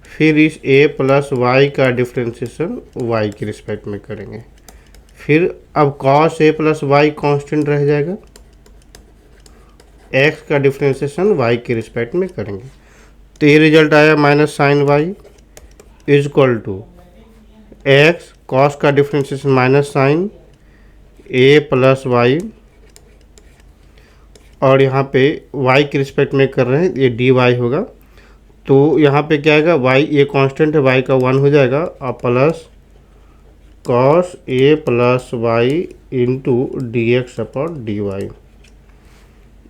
[SPEAKER 1] फिर इस a प्लस वाई का डिफ्रेंशिएशन y के रिस्पेक्ट में करेंगे, फिर अब cos a plus y constant रह जाएगा, x का डिफ्रेंशिएशन y के रिस्पेक्ट में करेंगे, तो ये रिजल्ट आया minus sine y is equal to x cos का differentiation minus sine a plus y, और यहाँ पे y के रिस्पेक्ट में कर रहे हैं, ये डी वाई होगा, तो यहाँ पे क्या आएगा, y ये कांस्टेंट है, y का 1 हो जाएगा, और plus cos a plus y into d x upon d y.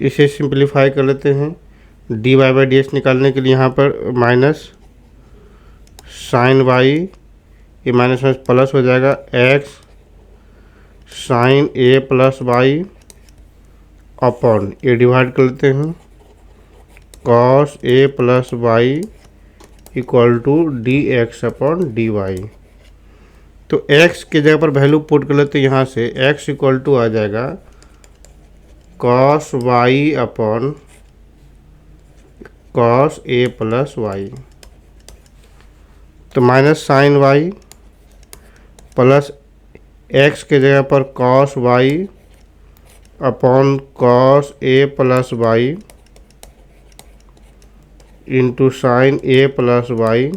[SPEAKER 1] इसे सिंप्लीफाई कर लेते हैं, d y by d x निकालने के लिए यहाँ पर माइनस साइन वाई, ये माइनस में प्लस हो जाएगा, x sine a plus y upon ये डिवाइड कर लेते हैं cos a plus y equal to d x upon d y. तो x के जगह पर वैल्यू पुट कर लेते हैं, यहाँ से x इक्वल टू आ जाएगा cos y upon cos a plus y, तो minus sine y plus x के जगह पर cos y upon cos a plus y into sine a plus y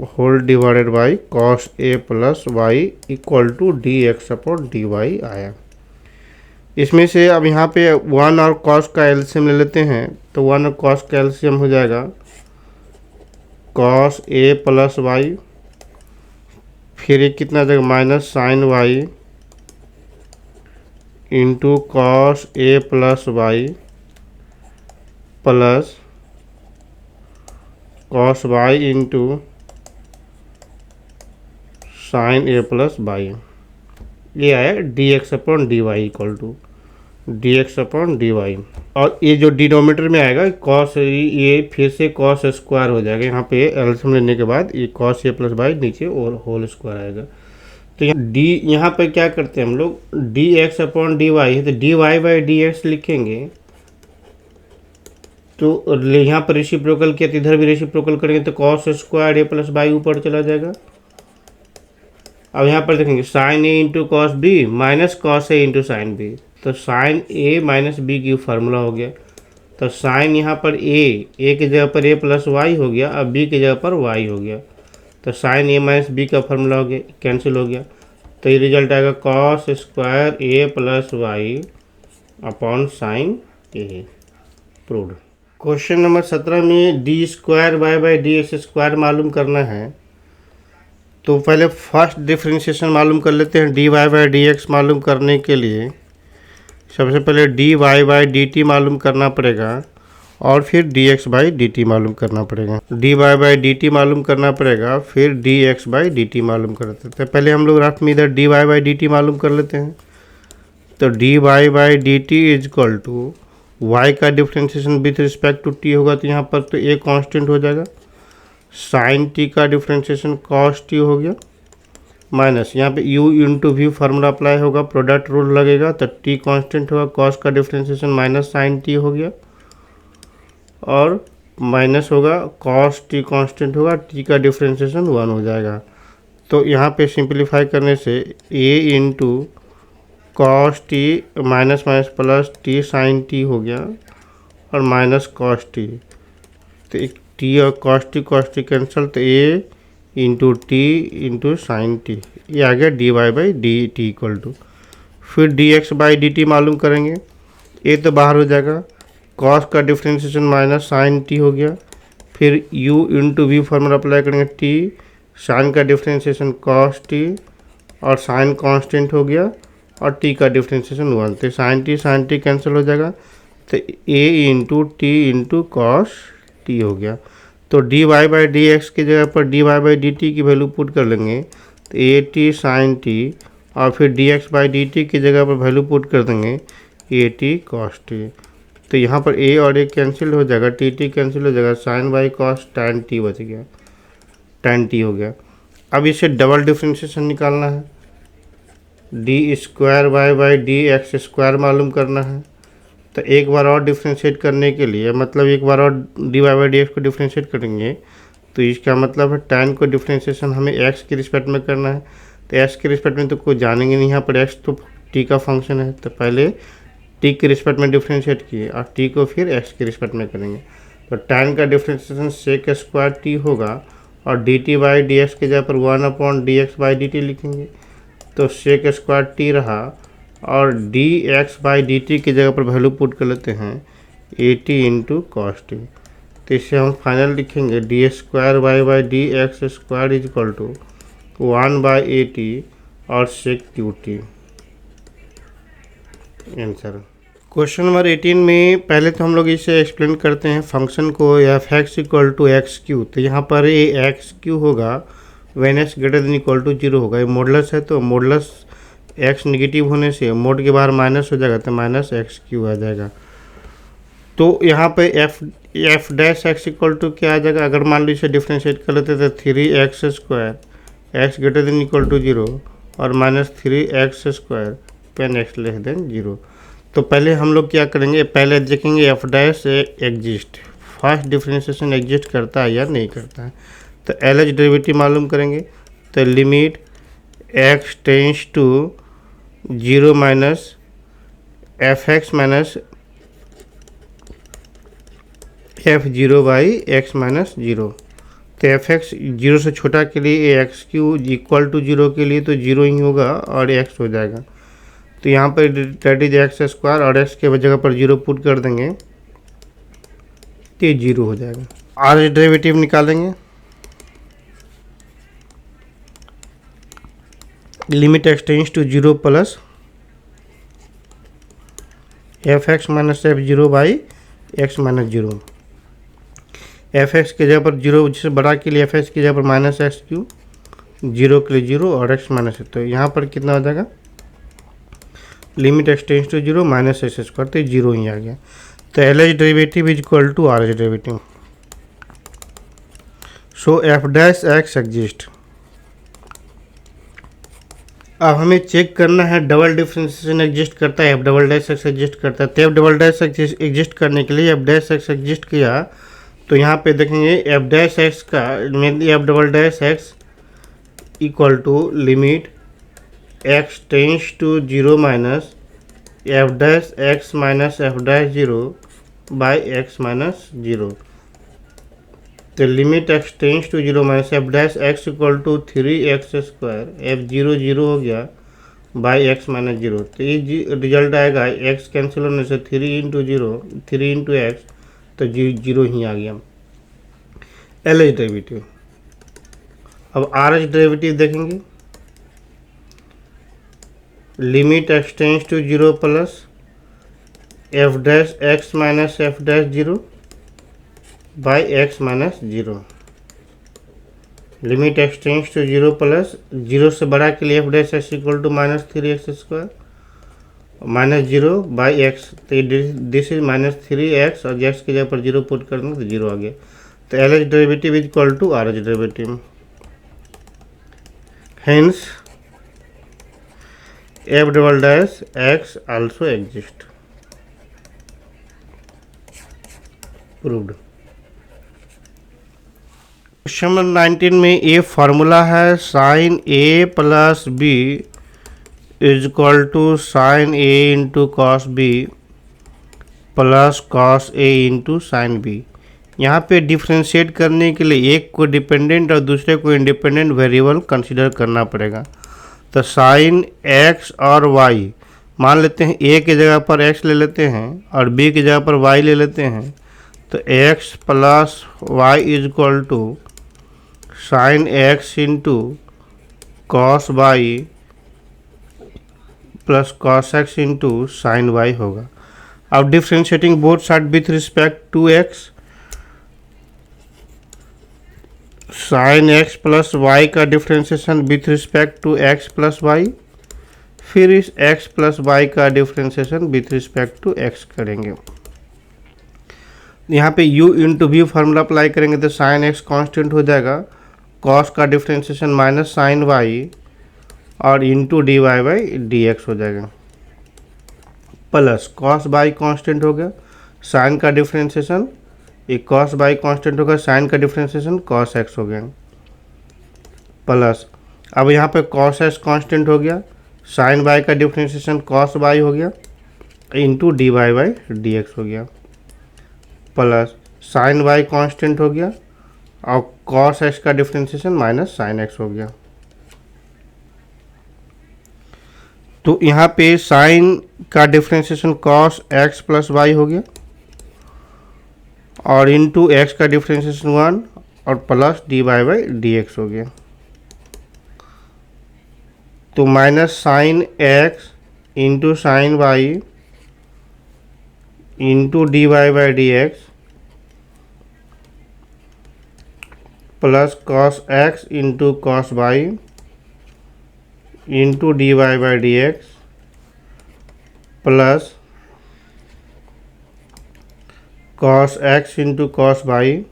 [SPEAKER 1] whole divided by cos a plus y equal to d x upon d y आया। इसमें से अब यहाँ पे 1 और कॉस का एलसीएम ले लेते हैं, तो 1 और कॉस का एलसीएम हो जाएगा कॉस ए प्लस वाई, फिर ये कितना आ जाएगा minus sine y into cos a plus y plus cos y into sine a plus y, ये आया d x upon d y equal to d x upon d y, और ये जो डिनोमीटर में आएगा कॉस, ये फिर से कॉस स्क्वायर हो जाएगा, यहाँ पे एलसीएम लेने के बाद ये कॉस ए प्लस वाई नीचे और होल स्क्वायर आएगा। तो यहाँ पे क्या करते हैं हम लोग, d x upon d y है, तो d y by d x लिखेंगे, तो यहाँ पर रेसिप्रोकल किया तो इधर भी रेसिप्रोकल करेंगे, तो cos square a plus y ऊपर चला जाएगा। अब यहाँ पर देखेंगे sine a into cos b minus cos a into sine b, तो साइन ए माइनस बी की फार्मूला हो गया, तो साइन यहाँ पर ए के जगह पर ए प्लस वाई हो गया, अब बी की जगह पर वाई हो गया, तो साइन ए माइनस बी का फार्मूला हो गया, कैंसिल हो गया, तो ये रिजल्ट आएगा cos square a plus y upon sine a, proved. Question number 17 में d square y by d x square मालूम करना है, तो पहले फर्स्ट डिफरेंशिएशन मालूम कर लेते हैं। D y by d x मालूम करने के लिए सबसे पहले d y by d t मालूम करना पड़ेगा, और फिर d x by d t मालूम करना पड़ेगा। D y by d t मालूम करना पड़ेगा, फिर d x by d t मालूम करते थे। पहले हम लोग रफ में इधर d y by d t मालूम कर लेते हैं, तो d y by d T is equal to y का differentiation with respect to t होगा, तो यहाँ पर तो ए कांस्टेंट हो जाएगा, साइन टी का डिफ्रेंशिएशन कॉस टी हो गया, माइनस यहाँ पे u into v formula apply होगा, प्रोडक्ट रूल लगेगा तो t कांस्टेंट होगा, कॉस का डिफ्रेंशिएशन माइनस साइन t हो गया और माइनस होगा कॉस t कांस्टेंट होगा, t का डिफ्रेंशिएशन 1 हो जाएगा। तो यहाँ पे सिंप्लीफाई करने से a into cos t minus minus plus t sine t हो गया और माइनस कॉस टी, तो एक टी और कॉस टी कैंसिल, तो a into t into sine t, ये आ गया d y by d t equal to, फिर d x by d t मालूम करेंगे, a तो बाहर हो जाएगा, कॉस का डिफ्रेंशिएशन माइनस साइन टी हो गया, फिर u into v formula apply करेंगे, t साइन का डिफ्रेंशिएशन कॉस टी और साइन कांस्टेंट हो गया और t का डिफ्रेंशिएशन 1, तो साइन टी कैंसिल हो जाएगा, तो a into t into cos t हो गया। तो d y by d x की जगह पर d y by d t की वैल्यू पुट कर लेंगे, तो ए टी साइन टी और फिर d x by d t की जगह पर वैल्यू पुट कर देंगे ए टी कॉस टी, तो यहाँ पर a और a कैंसिल हो जाएगा, टी कैंसिल हो जाएगा, sine by cos tan t बच गया, टैन टी हो गया। अब इसे डबल डिफ्रेंशिएशन निकालना है, d square y by d x square मालूम करना है, तो एक बार और डिफ्रेंशिएट करने के लिए, मतलब एक बार और d y by d x को डिफ्रेंशिएट करेंगे, तो इसका मतलब है टैन को डिफ्रेंशिएशन हमें एक्स के रिस्पेक्ट में करना है, तो एक्स के रिस्पेक्ट में तो कोई जानेंगे नहीं, यहाँ पर एक्स तो टी का फंक्शन है, तो पहले टी के रिस्पेक्ट में डिफ्रेंशिएट किए और टी को फिर एक्स के रिस्पेक्ट में करेंगे, तो टैन का डिफ्रेंशिएशन सेक स्क्वायर टी होगा और d t by d x के जगह पर 1 d x by d t लिखेंगे, तो सेक स्क्वायर टी रहा और d x by d t की जगह पर वैल्यू पुट कर लेते हैं a t into cos t, तो इससे हम फाइनल लिखेंगे d square y by d x square is equal to 1 by a t और sec cube t. Answer question number 18 में पहले तो हम लोग इसे एक्सप्लेन करते हैं फंक्शन को, f x equal to x cube, तो यहाँ पर ये एक्स क्यू होगा when x greater than equal to 0 होगा, ये मॉडुलस है, तो मॉडुलस एक्स नेगेटिव होने से मोड के बाहर माइनस हो जाएगा, तो माइनस एक्स क्यू आ जाएगा। तो यहाँ पे f dash x equal to क्या आ जाएगा, अगर मान लो इसे डिफ्रेंशिएट कर लेते तो 3x square x greater than equal to 0 और minus 3x square when x less than 0। तो पहले हम लोग क्या करेंगे, पहले देखेंगे f dash exist, first differentiation exist करता है या नहीं करता है, तो एल एच डेरिवेटिव मालूम करेंगे, तो limit x tends to 0 minus f x minus f 0 by x minus 0, तो एफ एक्स 0 से छोटा के लिए एक्स क्यू इक्वल टू 0 के लिए तो 0 ही होगा और एक्स हो जाएगा, तो यहाँ पर डेट इज एक्स स्क्वायर और एक्स के जगह पर 0 पुट कर देंगे तो 0 हो जाएगा। आर डेरिवेटिव निकालेंगे, limit x tends to 0 plus f x minus f 0 by x minus 0, f x के जगह पर 0 जिससे बड़ा के लिए एफ एक्स की जगह पर माइनस एक्स क्यू, 0 के लिए 0 और एक्स माइनस, तो यहाँ पर कितना हो जाएगा, limit x tends to 0 minus x square, तो 0 ही आ गया, तो L H derivative is equal to R H derivative, so f dash x exist. अब हमें चेक करना है डबल डिफ्रेंशिएशन एग्जिस्ट करता है, F double dash x exist करता है, तो F double dash x exist करने के लिए एफ डैश एक्स एग्जिस्ट किया, तो यहाँ पे देखेंगे एफ डैश एक्स का f double dash x equal to limit x tends to 0 minus f dash x minus f dash 0 by x minus 0, तो limit x tends to 0 minus f dash x equal to 3x square f 0 0 हो गया by x minus 0, तो ये result आएगा x cancel होने से 3 into 0 3 into x, तो 0 ही आ गया। एल एच डेरिवेटिव, अब आर एच डेरिवेटिव देखेंगे, limit x tends to 0 plus f dash x minus f dash 0 by x minus 0, limit x tends to 0 plus 0 से बड़ा के लिए f dash x equal to minus 3x square minus 0 by x, तो this is minus 3x और x की जगह पर 0 put कर देंगे तो 0 आ गया, तो L H derivative is equal to R H derivative. hence f double dash x also exist. Proved. Question number 19 में ये फार्मूला है sine a plus b is equal to sine a into cos b plus cos a into sine b. यहाँ पे differentiate करने के लिए एक को डिपेंडेंट और दूसरे को इंडिपेंडेंट वेरिएबल कंसीडर करना पड़ेगा। तो साइन एक्स और वाई मान लेते हैं, ए की जगह पर एक्स ले लेते हैं और बी की जगह पर वाई ले लेते हैं। तो x plus y is equal to sine x into cos y plus cos x into sine y होगा। अब differentiating both side with respect to x, sine x plus y का differentiation with respect to x plus y, फिर इस x plus y का differentiation with respect to x करेंगे। यहाँ पे u into v formula apply करेंगे तो sine x constant हो जाएगा, कॉस का डिफ्रेंशिएशन माइनस साइन वाई और into d y by d x हो जाएगा, प्लस कॉस बाई कांस्टेंट हो गया, साइन का डिफ्रेंशिएशन एक कॉस बाई कांस्टेंट होगा, साइन का डिफ्रेंशिएशन कॉस एक्स हो गया, प्लस अब यहाँ पे कॉस एक्स कांस्टेंट हो गया, साइन बाई का डिफ्रेंशिएशन कॉस बाई हो गया into d y by d x हो गया, प्लस साइन वाई कांस्टेंट हो गया और कॉस एक्स का डिफ्रेंशिएशन माइनस साइन एक्स हो गया। तो यहाँ पे साइन का differentiation cos x plus y हो गया और इंटू एक्स का डिफ्रेंशिएशन 1 और plus d y by d x हो गया। तो minus sine x into sine y into d y by d x plus cos x into cos y into d y by d x plus cos x into cos y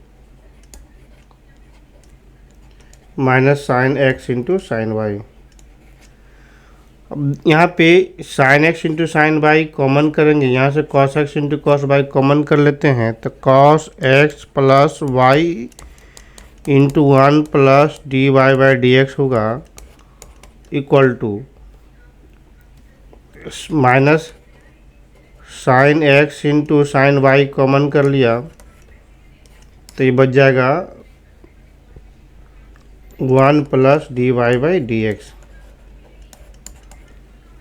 [SPEAKER 1] minus sine x into sine y. अब यहाँ पे sine x into sine y common करेंगे, यहाँ से cos x into cos y common कर लेते हैं तो cos x plus y into 1 plus d y by d x होगा equal to minus sine x into sine y common कर लिया तो ये बच जाएगा 1 plus d y by d x.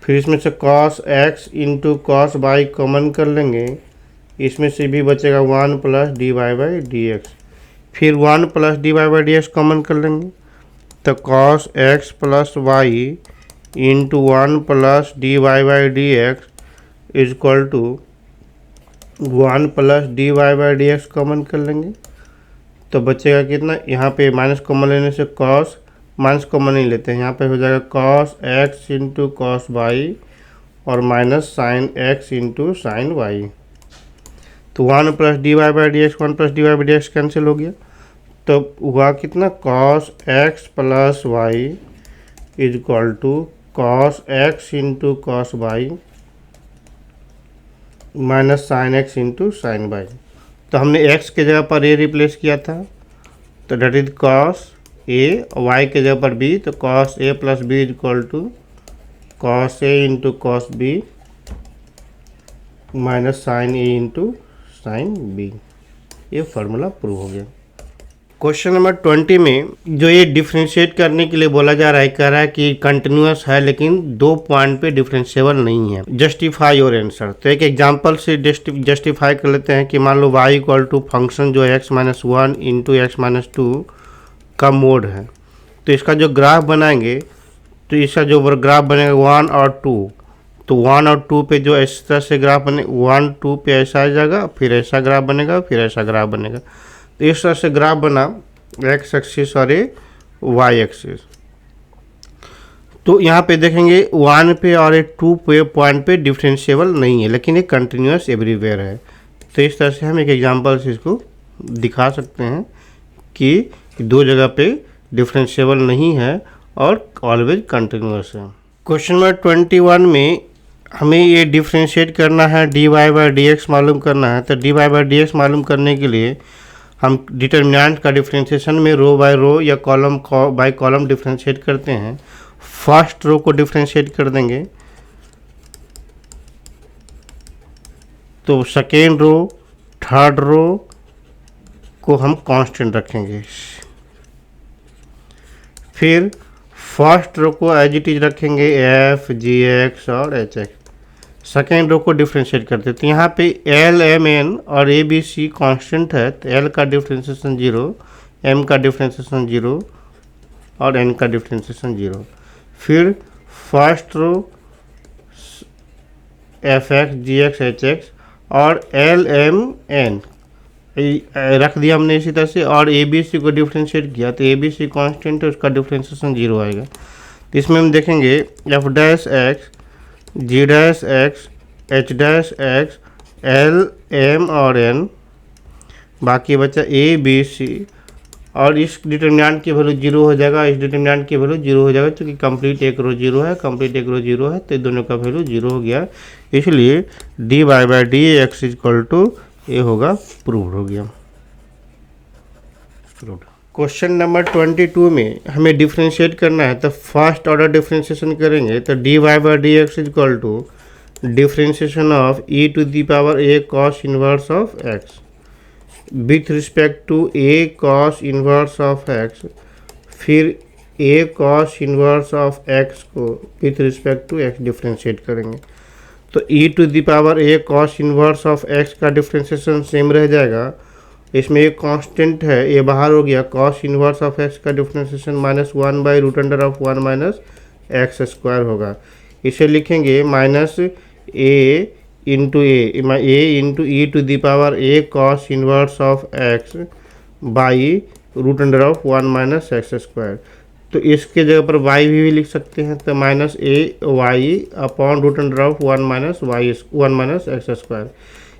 [SPEAKER 1] फिर इसमें से cos x into cos y common कर लेंगे, इसमें से भी बचेगा 1 plus d y by d x. फिर 1 plus d y by d x common कर लेंगे तो cos x plus y into 1 plus d y by d x is equal to 1 plus d y by d x common कर लेंगे तो बचेगा कितना, यहाँ पे माइनस कॉमन लेने से कॉस माइनस कॉमन नहीं लेते हैं, यहाँ पे हो जाएगा cos x into cos y और minus sine x into sine y. तो 1 plus d y by d x 1 plus d y by d x cancel हो गया तो हुआ कितना, cos x plus y is equal to cos x into cos y minus sine x into sine y. तो हमने x के जगह पर ए रिप्लेस किया था तो that is cos a, y के जगह पर बी तो cos a plus b is equal to cos a into cos b minus sine a into sine b. ये फार्मूला प्रूव हो गया। क्वेश्चन नंबर 20 में जो ये डिफ्रेंशिएट करने के लिए बोला जा रहा है, कह रहा है कि कंटिन्यूअस है लेकिन 2 पॉइंट पे डिफरेंशिएबल नहीं है, जस्टिफाई योर आंसर। तो एक एग्जांपल से जस्टिफाई कर लेते हैं कि मान लो y इक्वल टू फंक्शन जो x minus 1 into x minus 2 का मोड है। तो इसका जो ग्राफ बनाएंगे तो इसका जो ग्राफ बनेगा 1 और 2, तो 1 और 2 पे जो इस तरह से ग्राफ बने 1 2 पे ऐसा आ जाएगा, फिर ऐसा ग्राफ बनेगा, फिर ऐसा ग्राफ बनेगा। तो इस तरह से ग्राफ बना एक्स एक्सिस और वाई एक्सिस। तो यहाँ पे देखेंगे 1 पे और 2 पे पॉइंट पे डिफरेंशिएबल नहीं है लेकिन ये कंटिन्यूअस एवरीवेयर है। तो इस तरह से हम एक एग्जांपल से इसको दिखा सकते हैं कि 2 जगह पे डिफरेंशिएबल नहीं है और ऑलवेज कंटिन्यूस है। क्वेश्चन नंबर 21 में हमें ये डिफ्रेंशिएट करना है, d y by d x मालूम करना है। तो d y by d x मालूम करने के लिए हम डिटर्मिनेंट का डिफ्रेंशिएशन में रो बाय रो या कॉलम बाय कॉलम डिफ्रेंशिएट करते हैं। फर्स्ट रो को डिफ्रेंशिएट कर देंगे तो सेकेंड रो थर्ड रो को हम कांस्टेंट रखेंगे। फिर फर्स्ट रो को एज इट इज रखेंगे एफ जी एक्स और एच एक्स। सेकेंड रो को डिफ्रेंशिएट करते हैं तो यहाँ पे एल एम एन और ए बी सी कॉन्स्टेंट है, तो एल का डिफ्रेंशिएशन 0, एम का डिफ्रेंशिएशन 0 और एन का डिफ्रेंशिएशन 0। फिर फर्स्ट रो एफ एक्स जी एक्स एच एक्स और एल एम एन रख दिया हमने इसी तरह से, और ए बी सी को डिफ्रेंशिएट किया तो ए बी सी कॉन्स्टेंट है, उसका डिफ्रेंशिएशन 0 आएगा। तो इसमें हम देखेंगे f dash x g dash x h dash x l m और एन, बाकी बचा ए बी सी, और इस डिटर्मिनेंट की वैल्यू 0 हो जाएगा, इस डिटर्मिनेंट की वैल्यू 0 हो जाएगा, क्योंकि कंप्लीट एक रो 0 है, कंप्लीट एक रो 0 है, तो दोनों का वैल्यू 0 हो गया। इसलिए d y by d x equal to ये होगा, प्रूव्ड हो गया। क्वेश्चन नंबर 22 में हमें डिफ्रेंशिएट करना है, तो फर्स्ट ऑर्डर डिफ्रेंशिएशन करेंगे तो d y by d x equal to differentiation of e to the power a cos inverse of x with respect to a cos inverse of x, फिर a cos inverse of x को with respect to x differentiate करेंगे। तो e to the power a cos inverse of x का differentiation same रह जाएगा, इसमें एक constant है, ये बाहर हो गया, कॉस इनवर्स ऑफ एक्स का differentiation -1 by root under of 1 minus x square होगा। इसे लिखेंगे minus a into e to the power a cos inverse of x by root under of 1 minus x square. तो इसके जगह पर Y भी लिख सकते हैं, तो minus a y upon root under of 1 minus x square.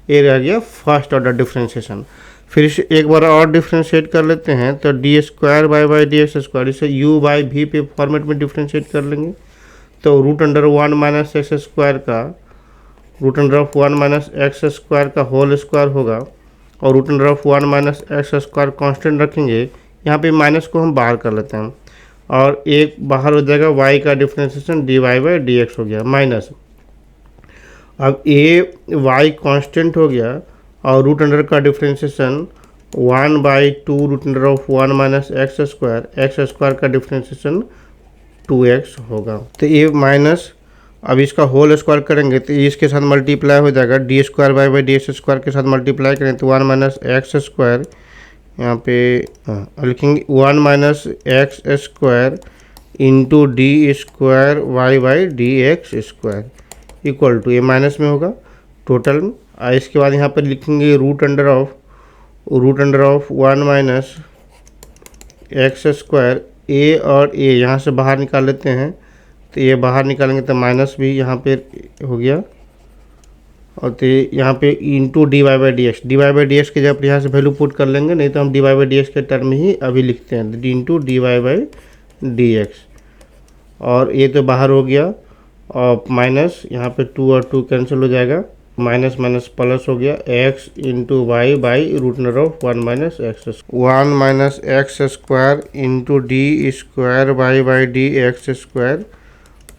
[SPEAKER 1] ये रह गया फर्स्ट ऑर्डर डिफ्रेंशिएशन। फिर इसे एक बार और डिफ्रेंशिएट कर लेते हैं, तो d square by d x square, इसे यू बाई भी पे फॉर्मेट में डिफ्रेंशिएट कर लेंगे। तो root under 1 minus x square का root under of 1 minus x square का होल स्क्वायर होगा, और root under of 1 minus x square constant रखेंगे। यहाँ पे माइनस को हम बाहर कर लेते हैं और एक बाहर हो जाएगा, y का differentiation d y by d x हो गया माइनस। अब ए वाई कांस्टेंट हो गया और रूट अंडर का differentiation 1/2 root under of 1 minus x square का डिफ्रेंशिएशन 2x होगा। तो ये माइनस, अब इसका होल स्क्वायर करेंगे तो इसके साथ मल्टीप्लाई हो जाएगा, D square by d x square के साथ मल्टीप्लाई करें तो 1 माइनस एक्स स्क्वायर, यहाँ पे लिखेंगे 1 minus x square into d square y by d x square equal to, ये माइनस में होगा टोटल में। इसके बाद यहाँ पर लिखेंगे root under of 1 minus x square, a और ए यहाँ से बाहर निकाल लेते हैं, तो ये बाहर निकालेंगे तो माइनस भी यहाँ पे हो गया, और तो यहाँ पे into d y by d x के जगह पर यहाँ से वैल्यू पुट कर लेंगे, नहीं तो हम d y by d x के टर्म ही अभी लिखते हैं, into d y by d x. और ये तो बाहर हो गया, और माइनस यहाँ पे 2 और 2 कैंसिल हो जाएगा, माइनस माइनस प्लस हो गया, x into y by root under of 1 minus x square into d square y by d x square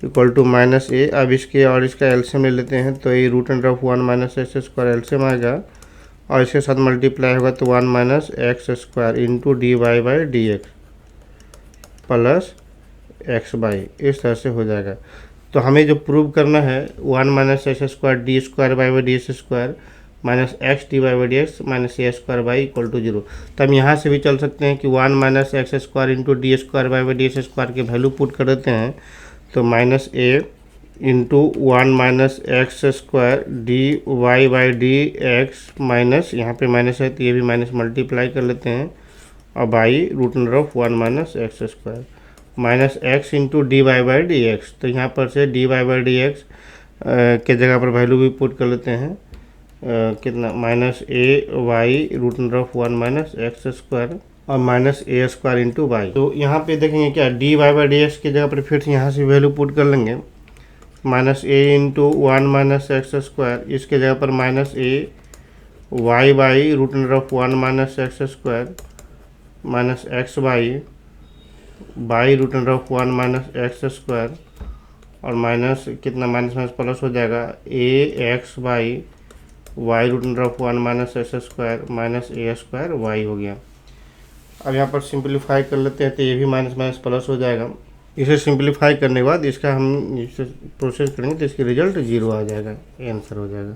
[SPEAKER 1] equal to minus a. अब इसके और इसका एलसीएम ले लेते हैं, तो ये root under of 1 minus x square LCM आएगा, और इसके साथ मल्टीप्लाई होगा तो 1 minus x square into d y by d x plus x by, इस तरह से हो जाएगा। तो हमें जो प्रूव करना है 1 minus x square d square by d x square minus x d y by d x minus a square by equal to 0। तो हम यहाँ से भी चल सकते हैं कि 1 minus x square into d square by d x square के वैल्यू पुट कर देते हैं, तो minus a into 1 minus x square d y by d x minus, यहाँ पे माइनस है तो ये भी माइनस मल्टीप्लाई कर लेते हैं, और by root under of 1 minus x square minus x into d y by d x. तो यहाँ पर से d y by d x के जगह पर वैल्यू भी पुट कर लेते हैं, कितना minus a y root under of 1 minus x square और minus a square into y. तो यहाँ पे देखेंगे क्या d y by d x की जगह पर फिर से यहाँ से वैल्यू पुट कर लेंगे, minus a into one minus x square, इसके जगह पर minus a y by root under of one minus x square minus x by root under of one minus x square, और माइनस कितना minus minus plus हो जाएगा a x by y root under of one minus x square minus a square y हो गया। अब यहाँ पर simplify कर लेते हैं तो ये भी माइनस माइनस प्लस हो जाएगा। इसे सिंप्लीफाई करने के बाद इसका हम इसे प्रोसेस करेंगे तो इसकी रिजल्ट 0 आ जाएगा, ये आंसर हो जाएगा।